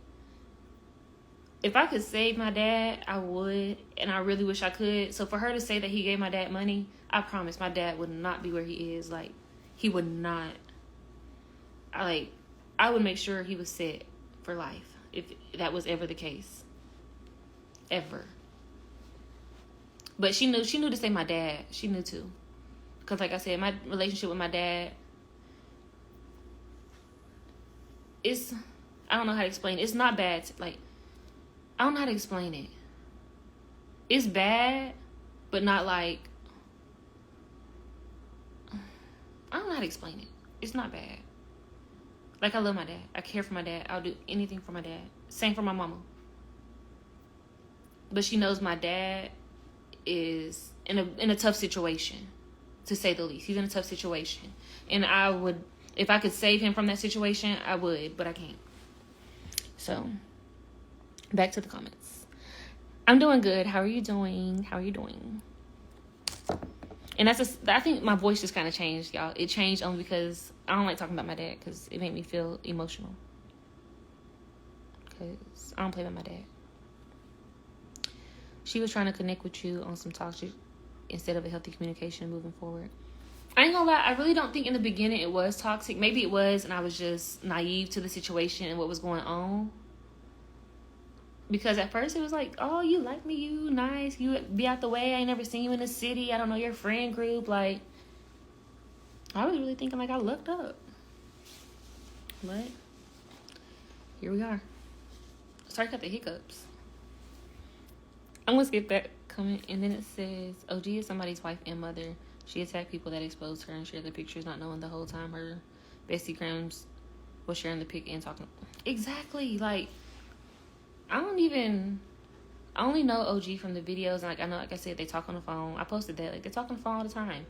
if I could save my dad, I would, and I really wish I could. So for her to say that he gave my dad money, I promise my dad would not be where he is. Like, he would not. I would make sure he was set for life if that was ever the case. Ever. But she knew to say my dad. She knew too. Because like I said, my relationship with my dad, I don't know how to explain it. It's not bad. Like, I don't know how to explain it. It's bad, but not like, I don't know how to explain it. It's not bad. Like, I love my dad. I care for my dad. I'll do anything for my dad. Same for my mama. But she knows my dad is in a tough situation, to say the least. He's in a tough situation. And I would, if I could save him from that situation, I would, but I can't. So, back to the comments. I'm doing good. How are you doing? How are you doing? And I think my voice just kind of changed, y'all. It changed only because I don't like talking about my dad, because it made me feel emotional. Because I don't play with my dad. She was trying to connect with you on some toxic instead of a healthy communication moving forward. I ain't gonna lie, I really don't think in the beginning it was toxic. Maybe it was, and I was just naive to the situation and what was going on. Because at first it was like, oh, you like me, you nice, you be out the way, I ain't never seen you in the city, I don't know your friend group. Like, I was really thinking like I looked up. But here we are. Sorry, I got the hiccups. I'm gonna skip that comment, and then it says, OG is somebody's wife and mother. She attacked people that exposed her and shared the pictures, not knowing the whole time her bestie Gramz was sharing the pic and talking. Exactly. Like, I only know OG from the videos. And like, I know, like I said, they talk on the phone. I posted that. Like, they talk on the phone all the time.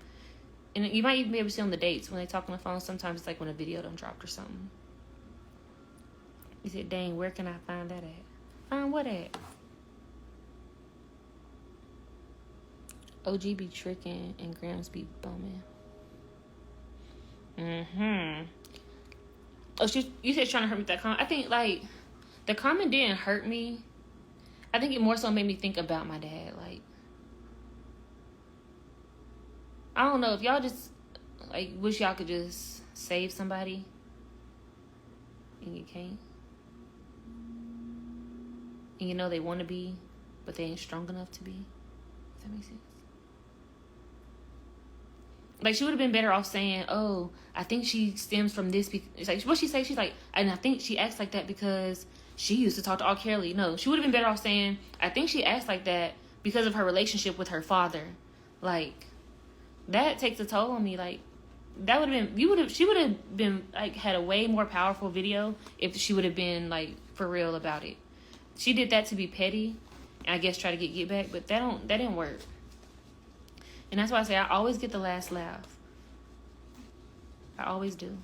And you might even be able to see on the dates when they talk on the phone. Sometimes it's like when a video done dropped or something. You said, dang, where can I find that at? Find what at? OG be tricking and Gramz be bumming. Oh, you said trying to hurt me with that comment. I think, like, the comment didn't hurt me. I think it more so made me think about my dad. Like, I don't know if y'all just, like, wish y'all could just save somebody and you can't. And you know they want to be, but they ain't strong enough to be. Does that make sense? Like, she would have been better off saying, oh, I think she stems from this. It's like, what she say? She's like, and I think she acts like that because she used to talk to R. Kelly. No, she would have been better off saying, I think she acts like that because of her relationship with her father. Like, that takes a toll on me. Like, that would have been, she would have been, like, had a way more powerful video if she would have been, like, for real about it. She did that to be petty, and I guess try to get back, but that didn't work. And that's why I say I always get the last laugh. I always do.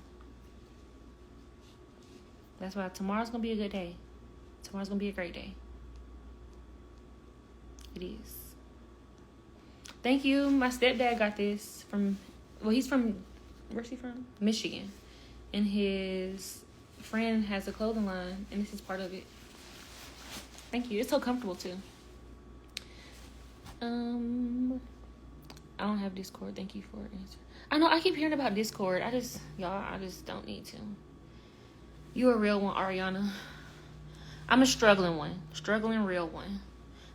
That's why tomorrow's going to be a good day. Tomorrow's going to be a great day. It is. Thank you. My stepdad got this from, well, he's from, where's he from? Michigan. And his friend has a clothing line, and this is part of it. Thank you. It's so comfortable, too. I don't have Discord. Thank you for answering. I know, I keep hearing about Discord. I just don't need to. You're a real one, Ariana. I'm a struggling one. Struggling real one.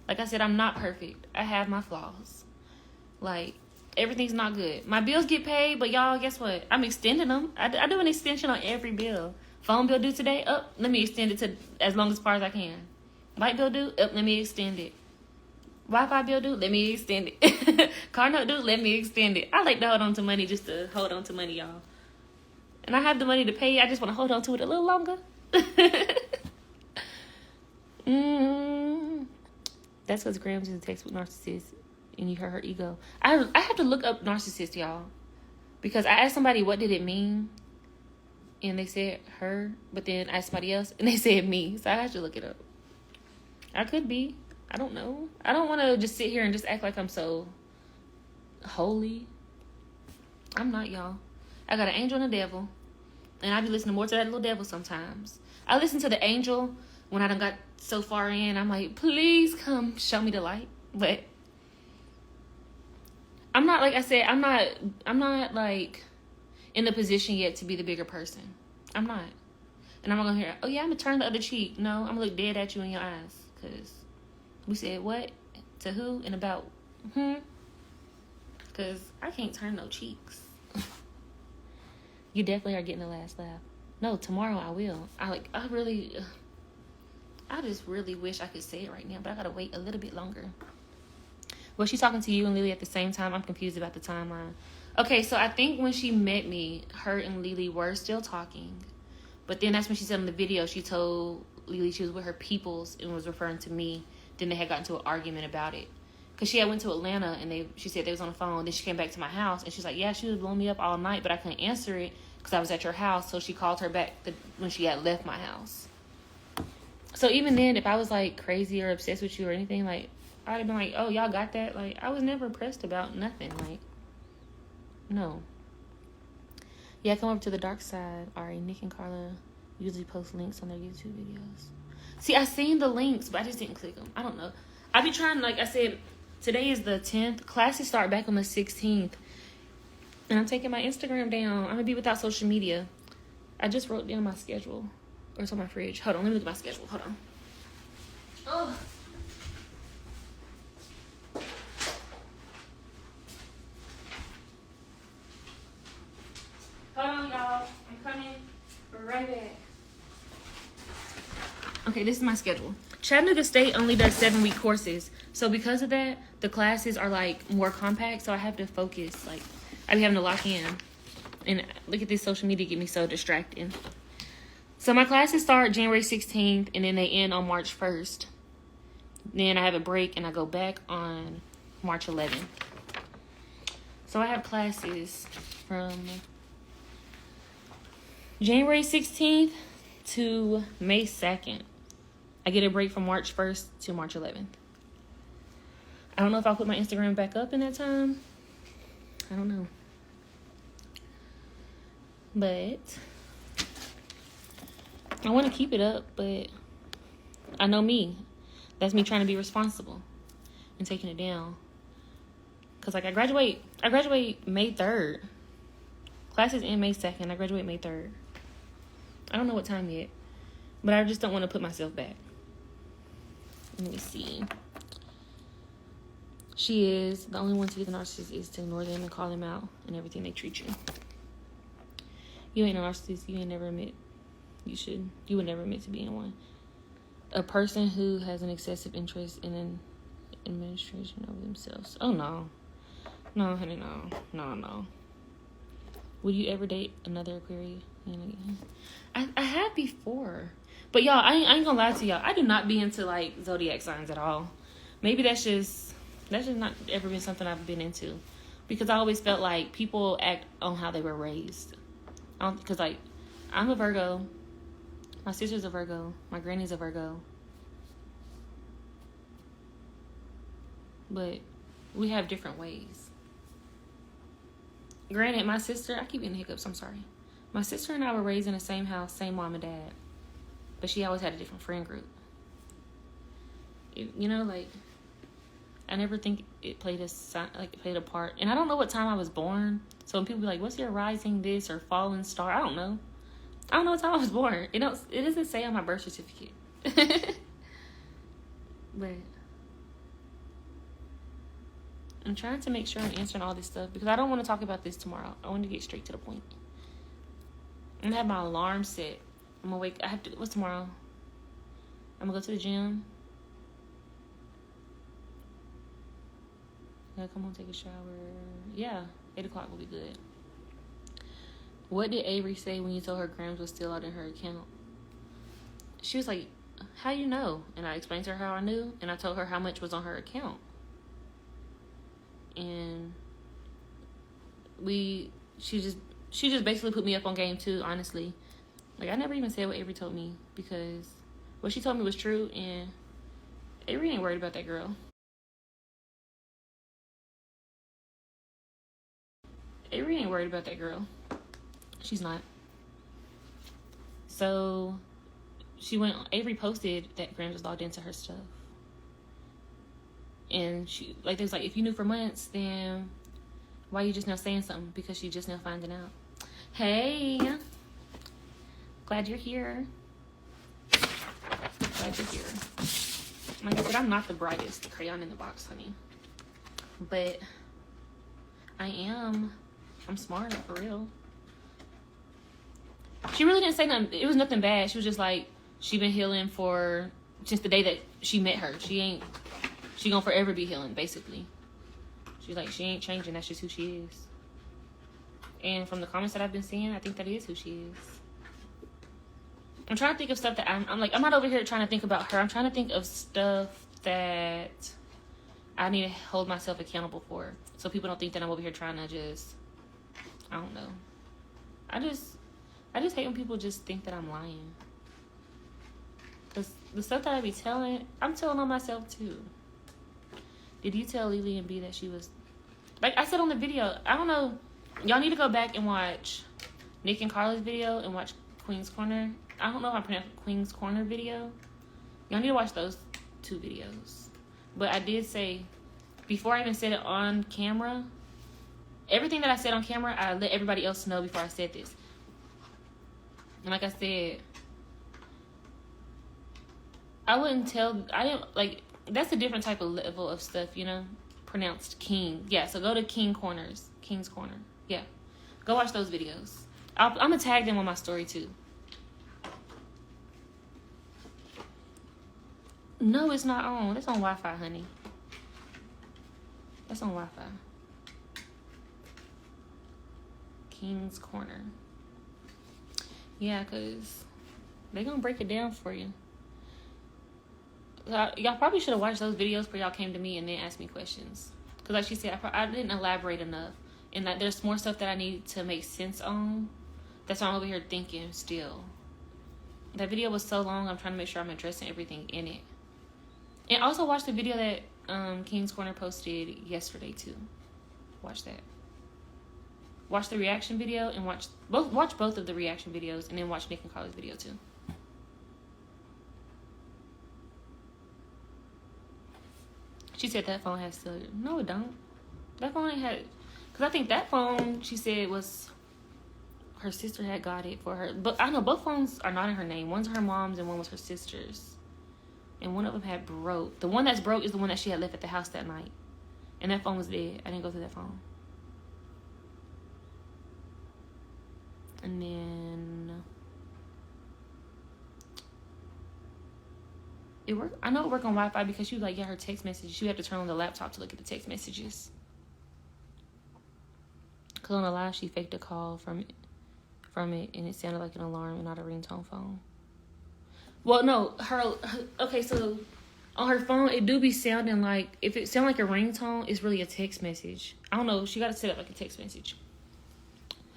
Like I said, I'm not perfect. I have my flaws. Like, everything's not good. My bills get paid, but y'all, guess what? I'm extending them. I do an extension on every bill. Phone bill due today? Let me extend it to as long as far as I can. Light bill due? Let me extend it. Wi-Fi bill due? Let me extend it. Car note due? Let me extend it. I like to hold on to money just to hold on to money, y'all. And I have the money to pay. I just want to hold on to it a little longer. That's because Gramz is in text with narcissist and you hurt her ego. I have to look up narcissist, y'all. Because I asked somebody what did it mean. And they said her. But then I asked somebody else and they said me. So I had to look it up. I could be. I don't know. I don't want to just sit here and just act like I'm so holy. I'm not, y'all. I got an angel and a devil. And I be listening more to that little devil sometimes. I listen to the angel when I done got so far in. I'm like, please come show me the light. But I'm not, like I said, I'm not like in the position yet to be the bigger person. I'm not. And I'm not going to hear, oh yeah, I'm going to turn the other cheek. No, I'm going to look dead at you in your eyes. Because we said what? To who? And about Because I can't turn no cheeks. You definitely are getting the last laugh. No, tomorrow I will. I just really wish I could say it right now, but I gotta wait a little bit longer. Was she talking to you and Lily at the same time? I'm confused about the timeline. Okay, so I think when she met me, her and Lily were still talking. But then that's when she said in the video, she told Lily she was with her peoples and was referring to me. Then they had gotten into an argument about it. Because she had went to Atlanta and she said they was on the phone. Then she came back to my house and she's like, yeah, she was blowing me up all night, but I couldn't answer it because I was at your house. So she called her back when she had left my house. So even then, if I was like crazy or obsessed with you or anything, like I'd have been like, oh, y'all got that? Like I was never pressed about nothing. Like, no. Yeah, come over to the dark side. Ari, Nick and Carla usually post links on their YouTube videos. See, I seen the links, but I just didn't click them. I don't know. I be trying, like I said, today is the 10th. Classes start back on the 16th. And I'm taking my Instagram down. I'm going to be without social media. I just wrote down my schedule. Or it's on my fridge. Hold on, let me look at my schedule. Hold on. Oh. Hold on, y'all. I'm coming right back. Okay, this is my schedule. Chattanooga State only does 7-week courses. So because of that, the classes are like more compact. So I have to focus. Like I be having to lock in. And look at this social media get me so distracted. So my classes start January 16th and then they end on March 1st. Then I have a break and I go back on March 11th. So I have classes from January 16th to May 2nd. I get a break from March 1st to March 11th. I don't know if I'll put my Instagram back up in that time. I don't know. But I want to keep it up, but I know me. That's me trying to be responsible and taking it down. Because like I graduate May 3rd. Classes in May 2nd. I graduate May 3rd. I don't know what time yet. But I just don't want to put myself back. Let me see. She is the only one to get the narcissist is to ignore them and call them out and everything they treat you. You ain't a narcissist. You ain't never admit. You would never admit to being one. A person who has an excessive interest in an administration over themselves. Oh no. No, honey, no. No. Would you ever date another Aquarius? I have before. But y'all, I ain't gonna lie to y'all. I do not be into like Zodiac signs at all. Maybe that's just not ever been something I've been into. Because I always felt like people act on how they were raised. Because like, I'm a Virgo. My sister's a Virgo. My granny's a Virgo. But we have different ways. Granted, my sister, I keep getting hiccups, I'm sorry. My sister and I were raised in the same house, same mom and dad. But she always had a different friend group. You know, like, I never think it played a part. And I don't know what time I was born. So when people be like, what's your rising this or fallen star? I don't know. I don't know what time I was born. It doesn't say on my birth certificate. But I'm trying to make sure I'm answering all this stuff because I don't want to talk about this tomorrow. I want to get straight to the point. I'm gonna have my alarm set. I'm gonna wake. What's tomorrow? I'm gonna go to the gym. Yeah, come on, take a shower. Yeah, 8 o'clock will be good. What did Avery say when you told her Gramz was still out in her account? She was like, how you know? And I explained to her how I knew, and I told her how much was on her account. And she just basically put me up on game too, honestly. Like, I never even said what Avery told me, because what she told me was true, and Avery ain't worried about that girl. Avery ain't worried about that girl. She's not. So Avery posted that Gramz was logged into her stuff. And she, like, they was like, if you knew for months, then why you just now saying something? Because she just now finding out. Hey, glad you're here. Glad you're here. Like I said, I'm not the brightest crayon in the box, honey. But I'm smart, for real. She really didn't say nothing. It was nothing bad. She was just like, she been healing since the day that she met her. She gonna forever be healing, basically. She's like, she ain't changing. That's just who she is. And from the comments that I've been seeing, I think that is who she is. I'm trying to think of stuff that I'm like, I'm not over here trying to think about her. I'm trying to think of stuff that I need to hold myself accountable for, so people don't think that I'm over here trying to just, I don't know. I just hate when people just think that I'm lying. Because the stuff that I be telling, I'm telling on myself too. Did you tell Lily and B that she was... Like I said on the video, I don't know. Y'all need to go back and watch Nick and Carla's video and watch Queen's Corner. I don't know if I pronounced Queen's Corner video. Y'all need to watch those 2 videos. But I did say, before I even said it on camera, everything that I said on camera, I let everybody else know before I said this. And like I said, I didn't, like, that's a different type of level of stuff, you know? Pronounced King. Yeah, so go to King's Corner. Yeah. Go watch those videos. I'm going to tag them on my story, too. No, it's not on. It's on Wi-Fi, honey. That's on Wi-Fi. King's Corner. Yeah, because they're going to break it down for you. Y'all probably should have watched those videos before y'all came to me and then asked me questions. Because like she said, I didn't elaborate enough. And that there's more stuff that I need to make sense on. That's why I'm over here thinking still. That video was so long, I'm trying to make sure I'm addressing everything in it. And also watch the video that King's Corner posted yesterday too. Watch that. Watch the reaction video and watch both of the reaction videos, and then watch Nick and Carla's video too. She said that phone has cellular. No, it don't. That phone ain't had... Because I think that phone, she said, was... Her sister had got it for her. But I know both phones are not in her name. One's her mom's and one was her sister's. And one of them had broke. The one that's broke is the one that she had left at the house that night. And that phone was dead. I didn't go through that phone. And then... It worked. I know it worked on Wi-Fi because she was like, yeah, her text messages. You have to turn on the laptop to look at the text messages. Because on the live, she faked a call from it, and it sounded like an alarm and not a ringtone phone. Well, no, okay, so on her phone, it do be sounding like, if it sound like a ringtone, it's really a text message. I don't know. She got to set up like a text message.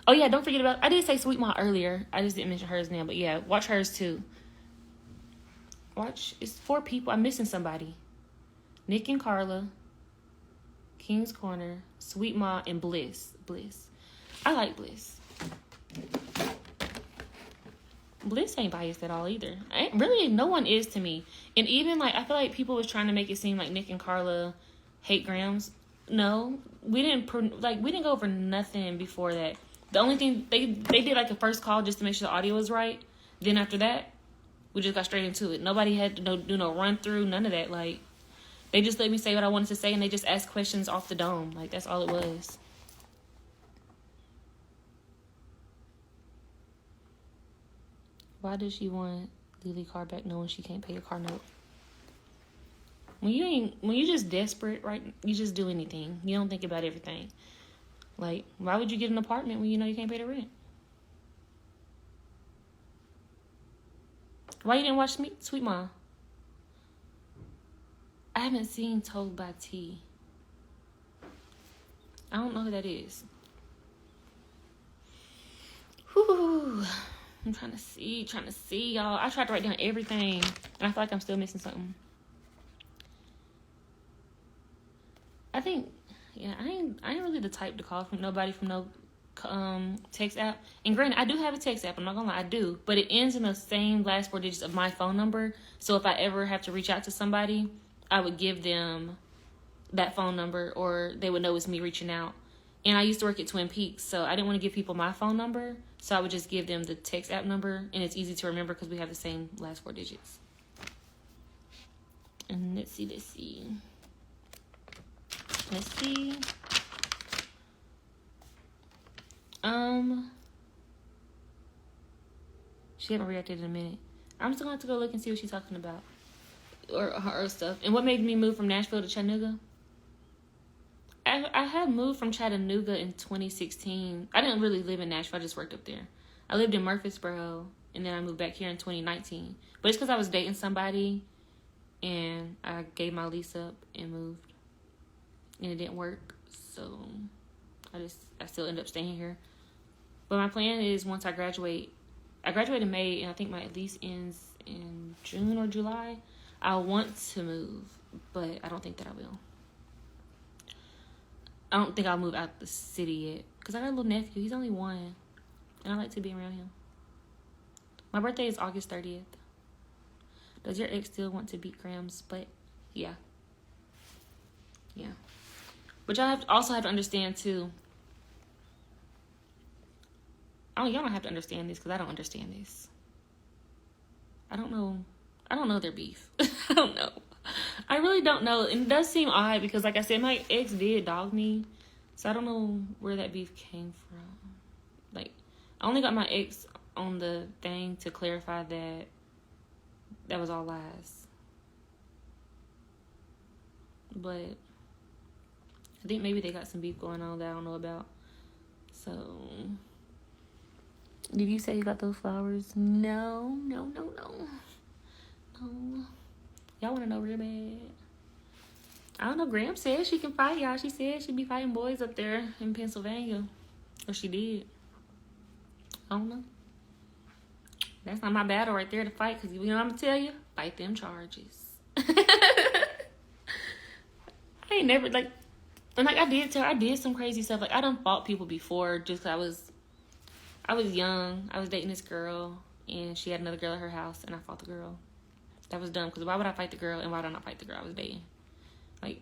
Oh, yeah, don't forget about, I did say Sweet Ma earlier. I just didn't mention hers now, but yeah, watch hers too. Watch, it's 4 people. I'm missing somebody. Nick and Carla, King's Corner, Sweet Ma, and Bliss. I like Bliss. Bliss ain't biased at all either. Really, no one is to me. And even like, I feel like people was trying to make it seem like Nick and Carla hate Gramz. No, we didn't go over nothing before that. The only thing they did like a first call just to make sure the audio was right. Then after that, we just got straight into it. Nobody had to do no run through, none of that. Like, they just let me say what I wanted to say, and they just asked questions off the dome. Like, that's all it was. Why does she want Lily car back knowing she can't pay a car note? When you just desperate, right? You just do anything. You don't think about everything. Like, why would you get an apartment when you know you can't pay the rent? Why you didn't watch Sweet Ma? I haven't seen Told by T. I don't know who that is. Whew. I'm trying to see, y'all. I tried to write down everything, and I feel like I'm still missing something. I think, yeah, I ain't really the type to call from nobody from no text app. And granted, I do have a text app. I'm not gonna lie, I do. But it ends in the same last 4 digits of my phone number. So if I ever have to reach out to somebody, I would give them that phone number, or they would know it's me reaching out. And I used to work at Twin Peaks, so I didn't want to give people my phone number. So I would just give them the text app number, and it's easy to remember because we have the same last 4 digits. And let's see. She haven't reacted in a minute. I'm still going to have to go look and see what she's talking about. Or her stuff. And what made me move from Nashville to Chattanooga? I had moved from Chattanooga in 2016. I didn't really live in Nashville. I just worked up there. I lived in Murfreesboro, and then I moved back here in 2019. But it's because I was dating somebody, and I gave my lease up and moved. And it didn't work, so I still ended up staying here. But my plan is once I graduate in May, and I think my lease ends in June or July. I want to move, but I don't think that I will. I don't think I'll move out the city yet, because I got a little nephew. He's only 1, and I like to be around him. My birthday is August 30th. Does your ex still want to beat Gramz? But yeah. But y'all also have to understand too. Y'all don't have to understand this, because I don't understand this. I don't know their beef. I don't know. I really don't know. And it does seem odd because, like I said, my ex did dog me. So I don't know where that beef came from. Like, I only got my ex on the thing to clarify that that was all lies. But I think maybe they got some beef going on that I don't know about. So, did you say you got those flowers? No. Y'all want to know real bad? I don't know. Gramz said she can fight y'all. She said she'd be fighting boys up there in Pennsylvania. Or she did. I don't know. That's not my battle right there to fight. Because you know what I'm going to tell you? Fight them charges. I ain't never, like I did some crazy stuff. Like, I done fought people before just because I was young. I was dating this girl. And she had another girl at her house. And I fought the girl. That was dumb, because why would I fight the girl, and why did I not fight the girl I was dating? Like,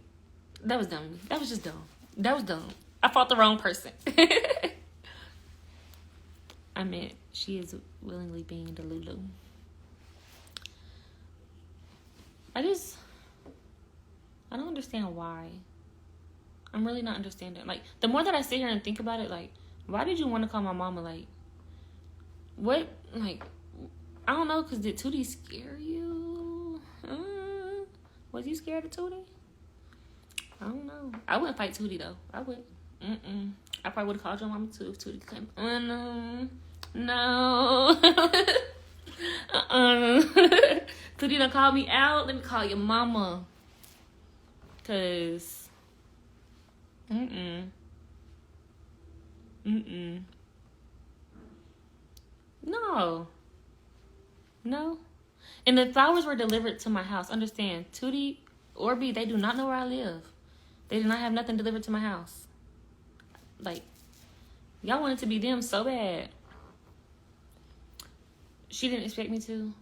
that was dumb. That was just dumb. That was dumb. I fought the wrong person. I meant, she is willingly being Delulu. I don't understand why. I'm really not understanding. Like, the more that I sit here and think about it, like, why did you want to call my mama? Like, what? Like, I don't know, because did Tootie scare you? Was you scared of Tootie? I don't know. I wouldn't fight Tootie, though. I would. I probably would have called your mama, too, if Tootie came. No. Tootie done called me out. Let me call your mama. Because... No. And the flowers were delivered to my house. Understand, Tootie or B, they do not know where I live. They did not have nothing delivered to my house. Like, y'all wanted to be them so bad. She didn't expect me to.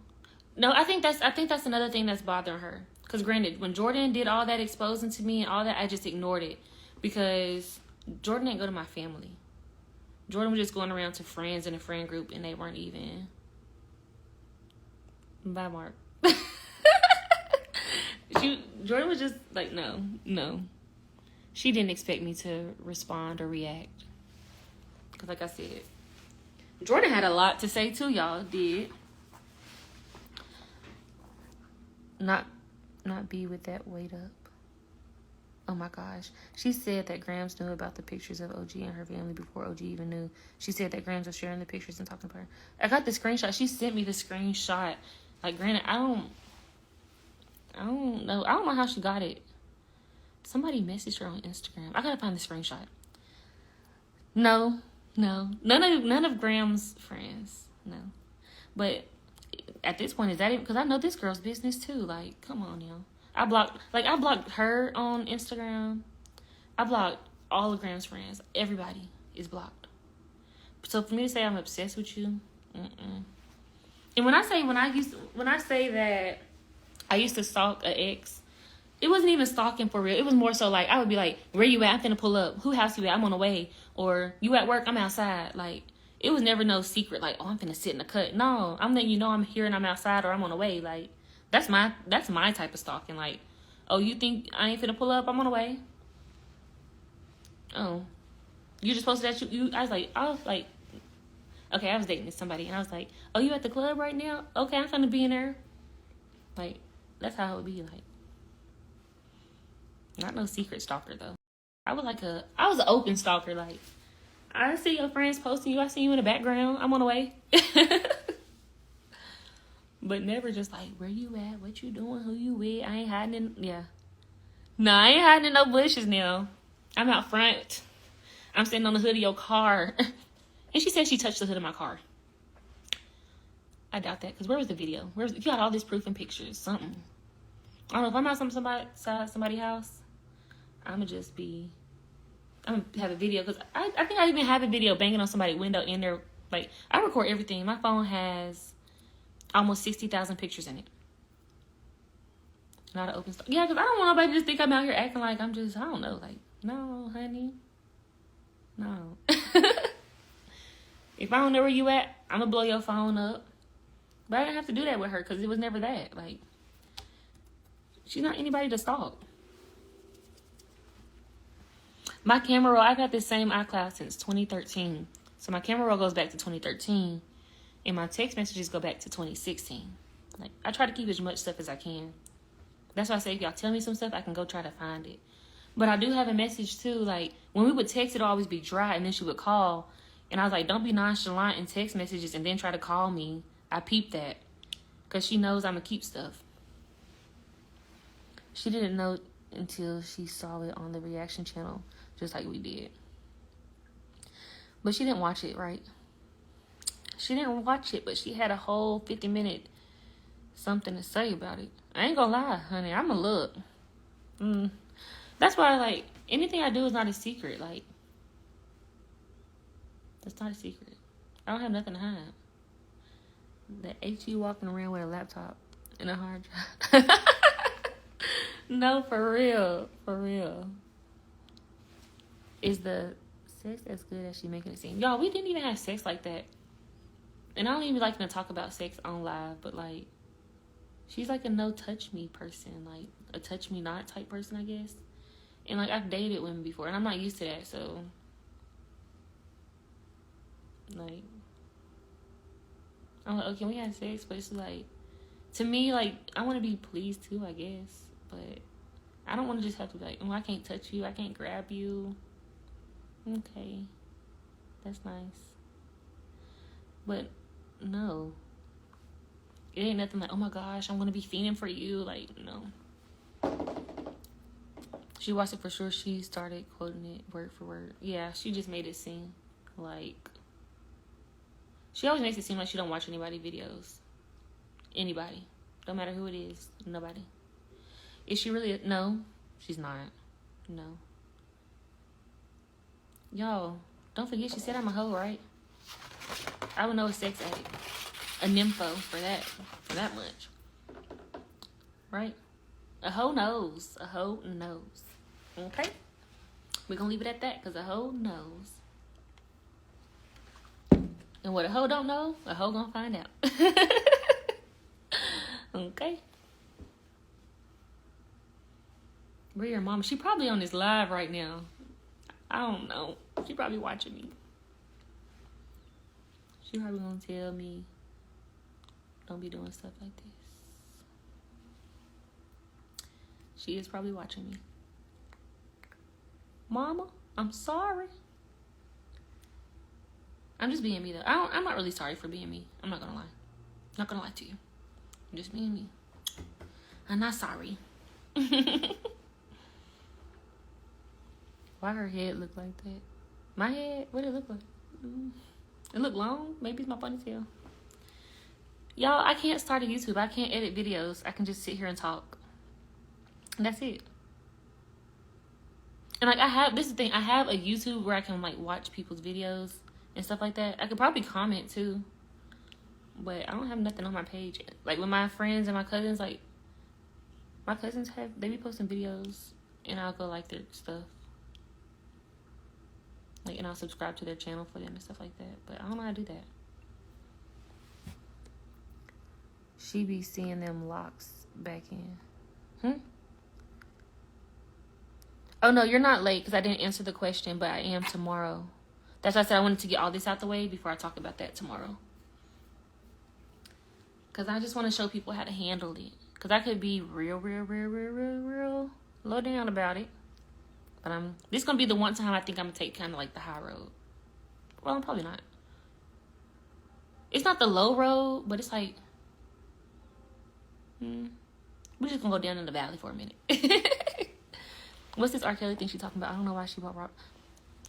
No, I think that's another thing that's bothering her. Because granted, when Jordan did all that exposing to me and all that, I just ignored it. Because Jordan didn't go to my family. Jordan was just going around to friends in a friend group, and they weren't even. Bye, Mark. Jordan was just like, no. She didn't expect me to respond or react. Because like I said, Jordan had a lot to say too, y'all. Did. Not be with that weight up. Oh my gosh. She said that Gramz knew about the pictures of OG and her family before OG even knew. She said that Gramz was sharing the pictures and talking about her. I got the screenshot. She sent me the screenshot. Like, granted, I I don't know. I don't know how she got it. Somebody messaged her on Instagram. I gotta find the screenshot. No. None of Gram's friends. No. But at this point, is that it? Because I know this girl's business too. Like, come on, y'all. I blocked her on Instagram. I blocked all of Gram's friends. Everybody is blocked. So for me to say I'm obsessed with you, And when I say that I used to stalk an ex, it wasn't even stalking for real. It was more so like, I would be like, where you at? I'm finna pull up. Who house you at? I'm on the way. Or you at work? I'm outside. Like, it was never no secret like, oh, I'm finna sit in the cut. No, I'm letting you know I'm here and I'm outside or I'm on the way. Like, that's my type of stalking. Like, oh, you think I ain't finna pull up? I'm on the way. Oh, you just posted that I was like, okay, I was dating somebody and I was like, oh, you at the club right now? Okay, I'm finna be in there. Like, that's how it would be. Like, not no secret stalker though. I was an open stalker. Like, I see your friends posting you. I see you in the background. I'm on the way. But never just like, where you at? What you doing? Who you with? I ain't hiding in, yeah. No, I ain't hiding in no bushes now. I'm out front. I'm sitting on the hood of your car. And she said she touched the hood of my car. I doubt that, because where was the video? You got all this proof and pictures, something. I don't know, if I'm outside somebody's house, I'm gonna have a video, because I think I even have a video banging on somebody's window in there. Like, I record everything. My phone has almost 60,000 pictures in it. Not an open story. Yeah, because I don't want nobody to just think I'm out here acting like I'm just, I don't know, like, no, honey. No. If I don't know where you at, I'm gonna blow your phone up. But I didn't have to do that with her, because it was never that. Like, she's not anybody to stalk. My camera roll, I've had this same iCloud since 2013. So my camera roll goes back to 2013. And my text messages go back to 2016. Like, I try to keep as much stuff as I can. That's why I say, if y'all tell me some stuff, I can go try to find it. But I do have a message too. Like, when we would text, it'd always be dry, and then she would call. And I was like, don't be nonchalant in text messages and then try to call me. I peeped that. Because she knows I'm going to keep stuff. She didn't know until she saw it on the reaction channel, just like we did. But she didn't watch it, right? She didn't watch it, but she had a whole 50-minute something to say about it. I ain't gonna lie, honey. I'm going to look. That's why, like, anything I do is not a secret. Like, that's not a secret. I don't have nothing to hide. The HE walking around with a laptop and a hard drive. No, for real. For real. Is the sex as good as she making it seem? Y'all, we didn't even have sex like that. And I don't even like to talk about sex on live, but, like, she's like a no-touch me person. Like, a touch me not type person, I guess. And, like, I've dated women before, and I'm not used to that, so, like, I'm like, oh, can we have sex? But it's like, to me, like, I want to be pleased too, I guess. But I don't want to just have to be like, oh, I can't touch you. I can't grab you. Okay. That's nice. But, no. It ain't nothing like, oh my gosh, I'm going to be fiending for you. Like, no. She watched it for sure. She started quoting it word for word. Yeah, she just made it seem like... She always makes it seem like she don't watch anybody videos. Anybody. Don't matter who it is. Nobody. Is she really... No, she's not. No. Y'all, don't forget she said I'm a hoe, right? I would know a sex addict. A nympho for that much. Right? A hoe knows. A hoe knows. Okay? We're gonna leave it at that, because a hoe knows. And what a hoe don't know, a hoe gonna find out. Okay? Where your mama? She probably on this live right now. I don't know. She probably watching me. She probably gonna tell me, don't be doing stuff like this. She is probably watching me. Mama, I'm sorry. I'm just being me though. I'm not really sorry for being me. I'm not gonna lie. Not gonna lie to you. I'm just being me. I'm not sorry. Why her head look like that? My head? What did it look like? It look long? Maybe it's my ponytail. Y'all, I can't start a YouTube. I can't edit videos. I can just sit here and talk. And that's it. And like this is the thing, I have a YouTube where I can like watch people's videos and stuff like that. I could probably comment too. But I don't have nothing on my page. Like with my friends and my cousins, like my cousins they be posting videos and I'll go like their stuff. Like, and I'll subscribe to their channel for them and stuff like that. But I don't know how to do that. She be seeing them locks back in. Oh, no, you're not late because I didn't answer the question, but I am tomorrow. That's why I said I wanted to get all this out the way before I talk about that tomorrow. Because I just want to show people how to handle it. Because I could be real low down about it. But this is going to be the one time I think I'm going to take kind of like the high road. Well, I'm probably not. It's not the low road, but it's like, we're just going to go down in the valley for a minute. What's this R. Kelly thing she talking about? I don't know why she brought Rob.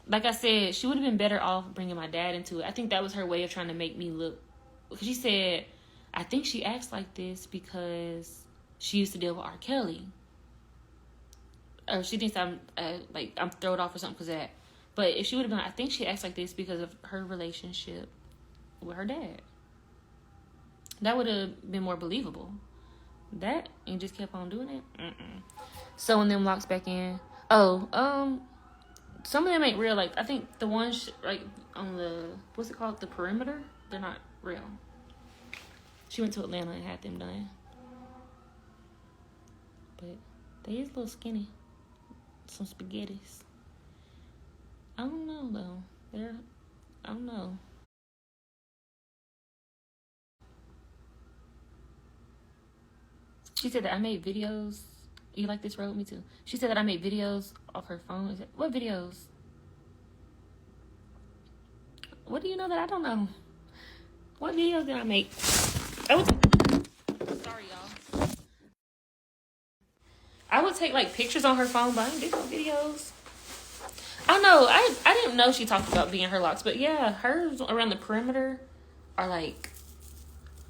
Like I said, she would have been better off bringing my dad into it. I think that was her way of trying to make me look. Because she said, I think she acts like this because she used to deal with R. Kelly. Or she thinks I'm thrown off or something because of that. But if she would have been, I think she acts like this because of her relationship with her dad. That would have been more believable. That and just kept on doing it. Sewing them locks back in. Oh, some of them ain't real. Like I think the ones like on the what's it called, the perimeter, they're not real. She went to Atlanta and had them done. But they is a little skinny. Some spaghettis. I don't know though. I don't know. She said that I made videos. You like this road? Me too. She said that I made videos off her phone. What videos? What do you know that I don't know? What videos did I make? Sorry, y'all. I would take like pictures on her phone, but I didn't do videos. I don't know. I didn't know she talked about being her locks, but yeah, hers around the perimeter are like,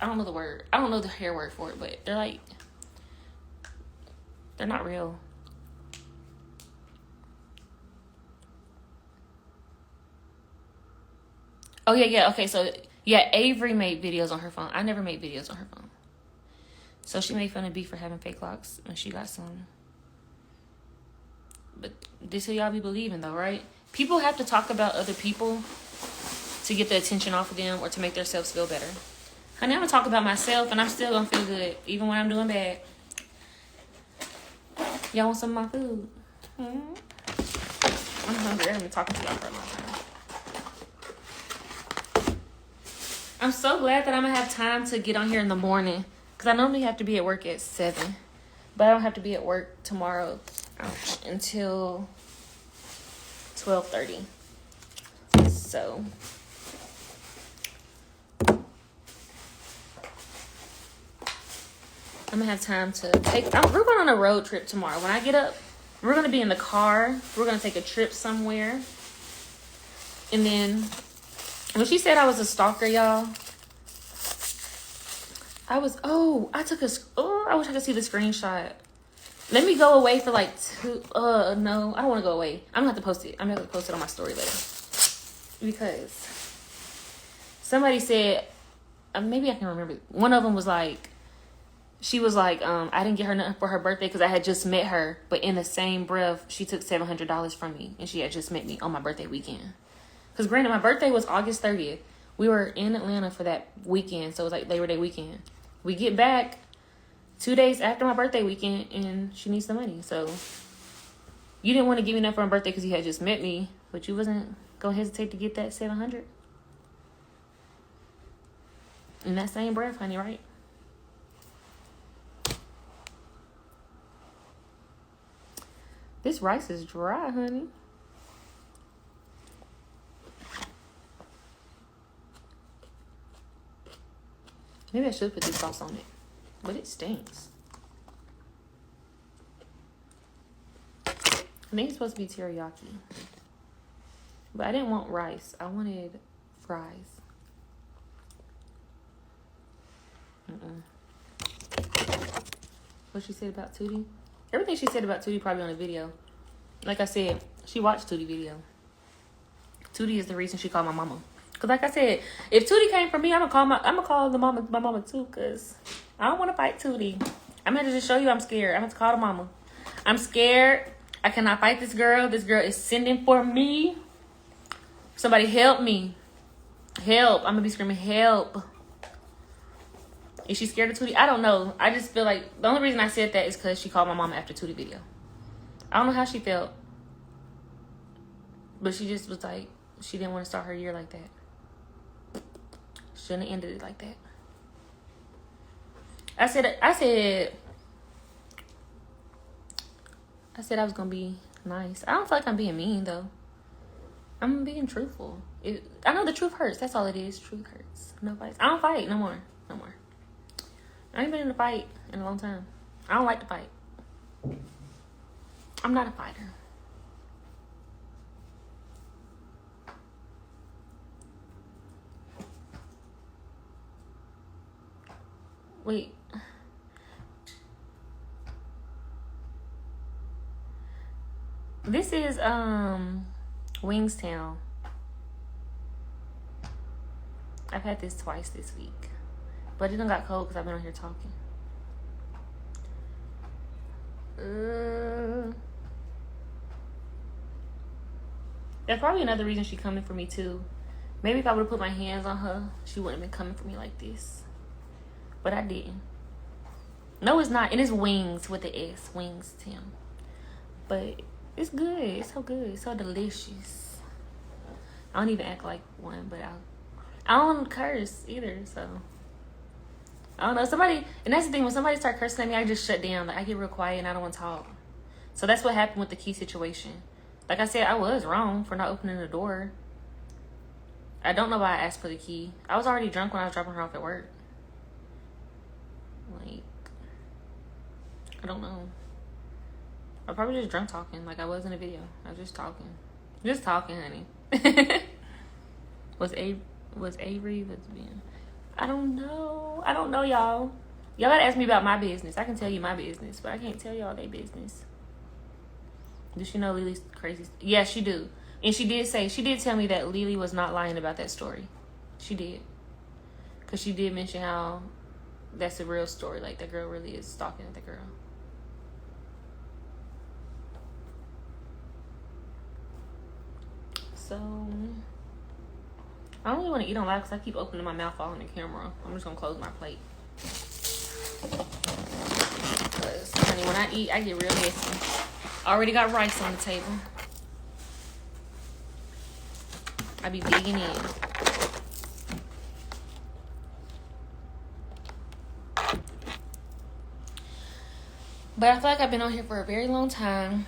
I don't know the word. I don't know the hair word for it, but they're like, they're not real. Oh, yeah. Okay, so, yeah, Avery made videos on her phone. I never made videos on her phone. So she made fun of B for having fake locks, and she got some. But this who y'all be believing, though, right? People have to talk about other people to get the attention off of them or to make themselves feel better. Honey, I'm going to talk about myself, and I'm still going to feel good, even when I'm doing bad. Y'all want some of my food? I'm hungry. I've been talking to y'all for a long time. I'm so glad that I'm going to have time to get on here in the morning. Because I normally have to be at work at 7. But I don't have to be at work tomorrow until 12:30. So I'm going to have time to we're going on a road trip tomorrow. When I get up, we're going to be in the car. We're going to take a trip somewhere. And then, when she said I was a stalker, y'all, I wish I could see the screenshot. Let me go away for like 2, no, I don't want to go away. I'm going to have to post it. I'm going to have to post it on my story later. Because somebody said, maybe I can remember. One of them was like, she was like, I didn't get her nothing for her birthday because I had just met her. But in the same breath, she took $700 from me. And she had just met me on my birthday weekend. Because granted, my birthday was August 30th. We were in Atlanta for that weekend. So it was like Labor Day weekend. We get back 2 days after my birthday weekend. And she needs the money. So you didn't want to give me nothing for my birthday because you had just met me. But you wasn't going to hesitate to get that $700. In that same breath, honey, right? This rice is dry, honey. Maybe I should put this sauce on it. But it stinks. I think it's supposed to be teriyaki. But I didn't want rice. I wanted fries. What she said about Tootie? Everything she said about Tootie probably on the video. Like I said, she watched Tootie video. Tootie is the reason she called my mama. Cause like I said, if Tootie came for me, I'm gonna call the mama, my mama too. Cause I don't want to fight Tootie. I'm gonna just show you I'm scared. I'm gonna call the mama. I'm scared. I cannot fight this girl. This girl is sending for me. Somebody help me. Help. I'm gonna be screaming help. Is she scared of Tootie? I don't know. I just feel like the only reason I said that is because she called my mama after Tootie video. I don't know how she felt. But she just was like, she didn't want to start her year like that. Shouldn't have ended it like that. I said I was going to be nice. I don't feel like I'm being mean, though. I'm being truthful. I know the truth hurts. That's all it is. Truth hurts. No fights. I don't fight no more. No more. I ain't been in a fight in a long time. I don't like to fight. I'm not a fighter. Wait. This is Wingstown. I've had this twice this week. But it done got cold because I've been on here talking. That's probably another reason she coming for me too. Maybe if I would have put my hands on her, she wouldn't have been coming for me like this. But I didn't. No, it's not. It is Wings with the S. Wingstown. But it's good. It's so good. It's so delicious. I don't even act like one, but I don't curse either, so. I don't know. And that's the thing, when somebody start cursing at me, I just shut down. Like, I get real quiet and I don't want to talk. So that's what happened with the key situation. Like I said, I was wrong for not opening the door. I don't know why I asked for the key. I was already drunk when I was dropping her off at work. Like, I don't know. I probably just drunk talking like I was in the video. I was just talking. Just talking, honey. Was Avery lesbian? I don't know. I don't know, y'all. Y'all gotta ask me about my business. I can tell you my business, but I can't tell y'all their business. Does she know Lily's crazy? Yeah, she do. And she did tell me that Lily was not lying about that story. She did. Because she did mention how that's a real story. Like, that girl really is stalking the girl. So, I don't really want to eat on live because I keep opening my mouth all on the camera. I'm just going to close my plate. Because, honey, when I eat, I get real messy. Already got rice on the table. I be digging in. But I feel like I've been on here for a very long time.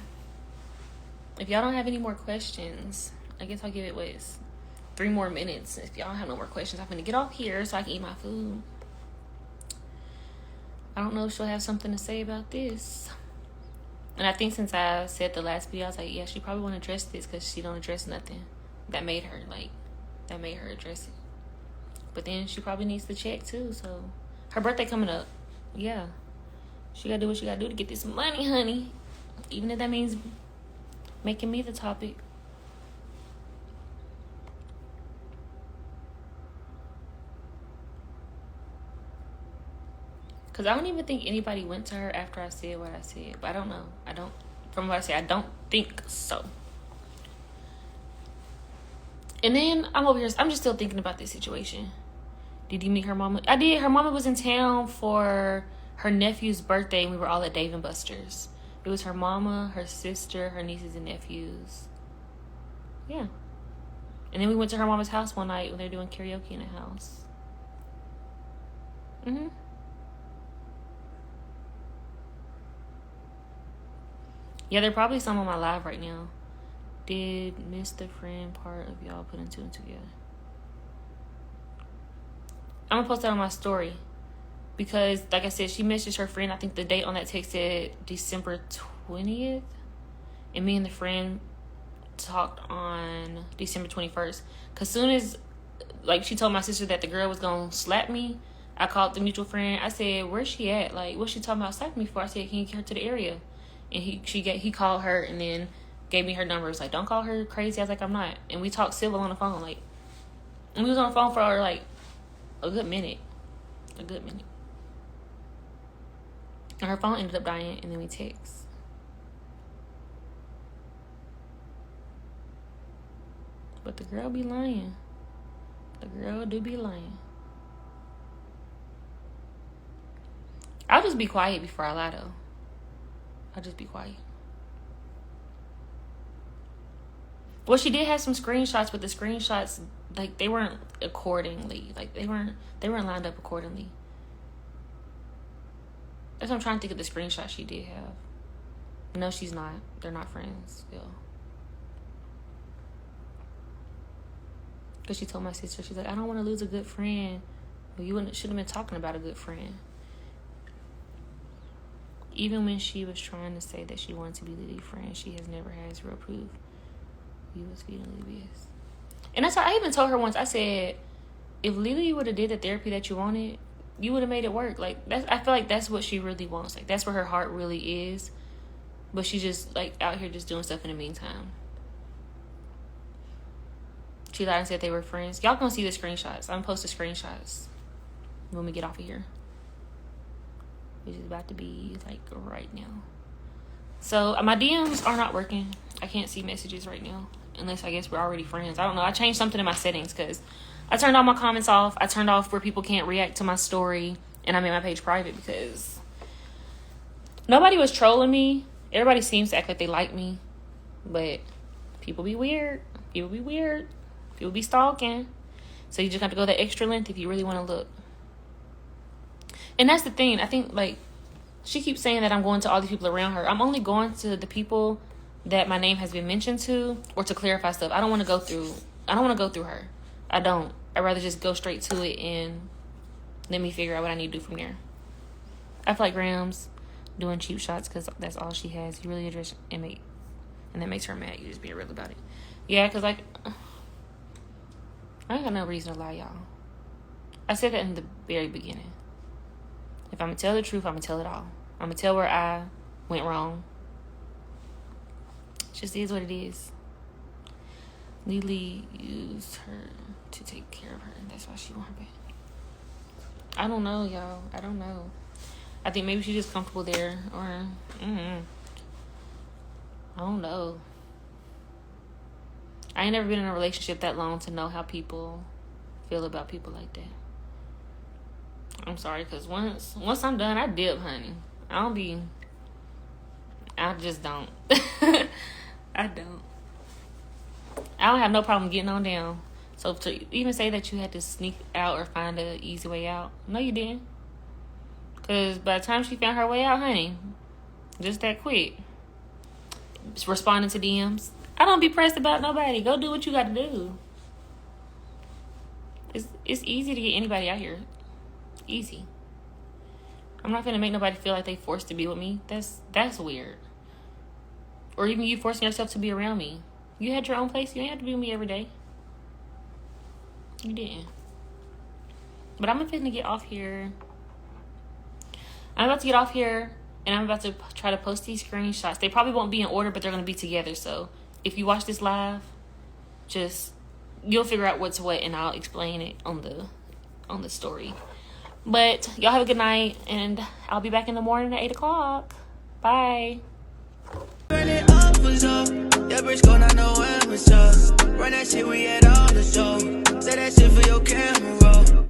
If y'all don't have any more questions, I guess I'll give it 3 more minutes. If y'all have no more questions, I'm gonna get off here so I can eat my food. I don't know if she'll have something to say about this. And I think since I said the last video, I was like, yeah, she probably won't address this because she don't address nothing that made her address it. But then she probably needs to check too. So her birthday coming up. Yeah. She gotta do what she gotta do to get this money, honey. Even if that means making me the topic. Because I don't even think anybody went to her after I said what I said. But I don't know. From what I say, I don't think so. And then I'm over here. I'm just still thinking about this situation. Did you meet her mama? I did. Her mama was in town for her nephew's birthday. And we were all at Dave & Buster's. It was her mama, her sister, her nieces and nephews. Yeah. And then we went to her mama's house one night when they were doing karaoke in the house. Mm-hmm. Yeah, there are probably some on my live right now. Did miss the friend part of y'all putting 2 and 2 together. I'm gonna post that on my story. Because, like I said, she messaged her friend. I think the date on that text said December 20th. and me and the friend talked on December 21st. Because soon as, like, she told my sister that the girl was going to slap me, I called the mutual friend. I said, where's she at? Like, what's she talking about slapping me for? I said, can you get her to the area? And he called her and then gave me her number. It was like, don't call her crazy. I was like, I'm not. And we talked civil on the phone. Like, and we was on the phone for, like, a good minute. And her phone ended up dying, and then we text. But the girl be lying. The girl do be lying. I'll just be quiet before I lie, though. I'll just be quiet. Well, she did have some screenshots, but the screenshots, like, they weren't accordingly. Like, they weren't lined up accordingly. That's what I'm trying to think of the screenshot she did have. No, she's not. They're not friends still. Because she told my sister, she's like, I don't want to lose a good friend. Well, you shouldn't have been talking about a good friend. Even when she was trying to say that she wanted to be Lily's friend, she has never had real proof. You was feeding Lily BS. And that's why I even told her once, I said, if Lily would have did the therapy that you wanted, you would have made it work. Like, I feel like that's what she really wants. Like, that's where her heart really is. But she's just, like, out here just doing stuff in the meantime. She lied and said they were friends. Y'all gonna see the screenshots. I'm gonna post the screenshots when we get off of here. Which is about to be, like, right now. So, my DMs are not working. I can't see messages right now. Unless, I guess, we're already friends. I don't know. I changed something in my settings because I turned all my comments off. I turned off where people can't react to my story. And I made my page private because nobody was trolling me. Everybody seems to act like they like me. But people be weird. People be stalking. So you just have to go that extra length if you really want to look. And that's the thing. I think, like, she keeps saying that I'm going to all these people around her. I'm only going to the people that my name has been mentioned to, or to clarify stuff. I don't want to go through her. I don't. I'd rather just go straight to it and let me figure out what I need to do from there. I feel like Gramz doing cheap shots because that's all she has. You really address inmate. And that makes her mad. You just being real about it. Yeah, because, like, I ain't got no reason to lie, y'all. I said that in the very beginning. If I'm going to tell the truth, I'm going to tell it all. I'm going to tell where I went wrong. It just is what it is. Lily used her to take care of her, and that's why she won her back. I don't know, y'all. I don't know. I think maybe she's just comfortable there, or I don't know. I ain't never been in a relationship that long to know how people feel about people like that. I'm sorry, because once I'm done, I dip, honey. I just don't. I don't have no problem getting on down. So to even say that you had to sneak out or find an easy way out, no, you didn't. Because by the time she found her way out, honey, just that quick. Just responding to DMs. I don't be pressed about nobody. Go do what you got to do. It's easy to get anybody out here. Easy. I'm not gonna make nobody feel like they forced to be with me. That's weird. Or even you forcing yourself to be around me. You had your own place. You ain't have to be with me every day. You didn't. But I'm finna get off here. I'm about to get off here, and I'm about to try to post these screenshots. They probably won't be in order, but they're gonna be together. So if you watch this live, you'll figure out what's what, and I'll explain it on the story. But y'all have a good night, and I'll be back in the morning at 8 o'clock. Bye. Burn it up, was up. That bitch going out nowhere, was up. Run that shit, we had all the show. Say that shit for your camera roll.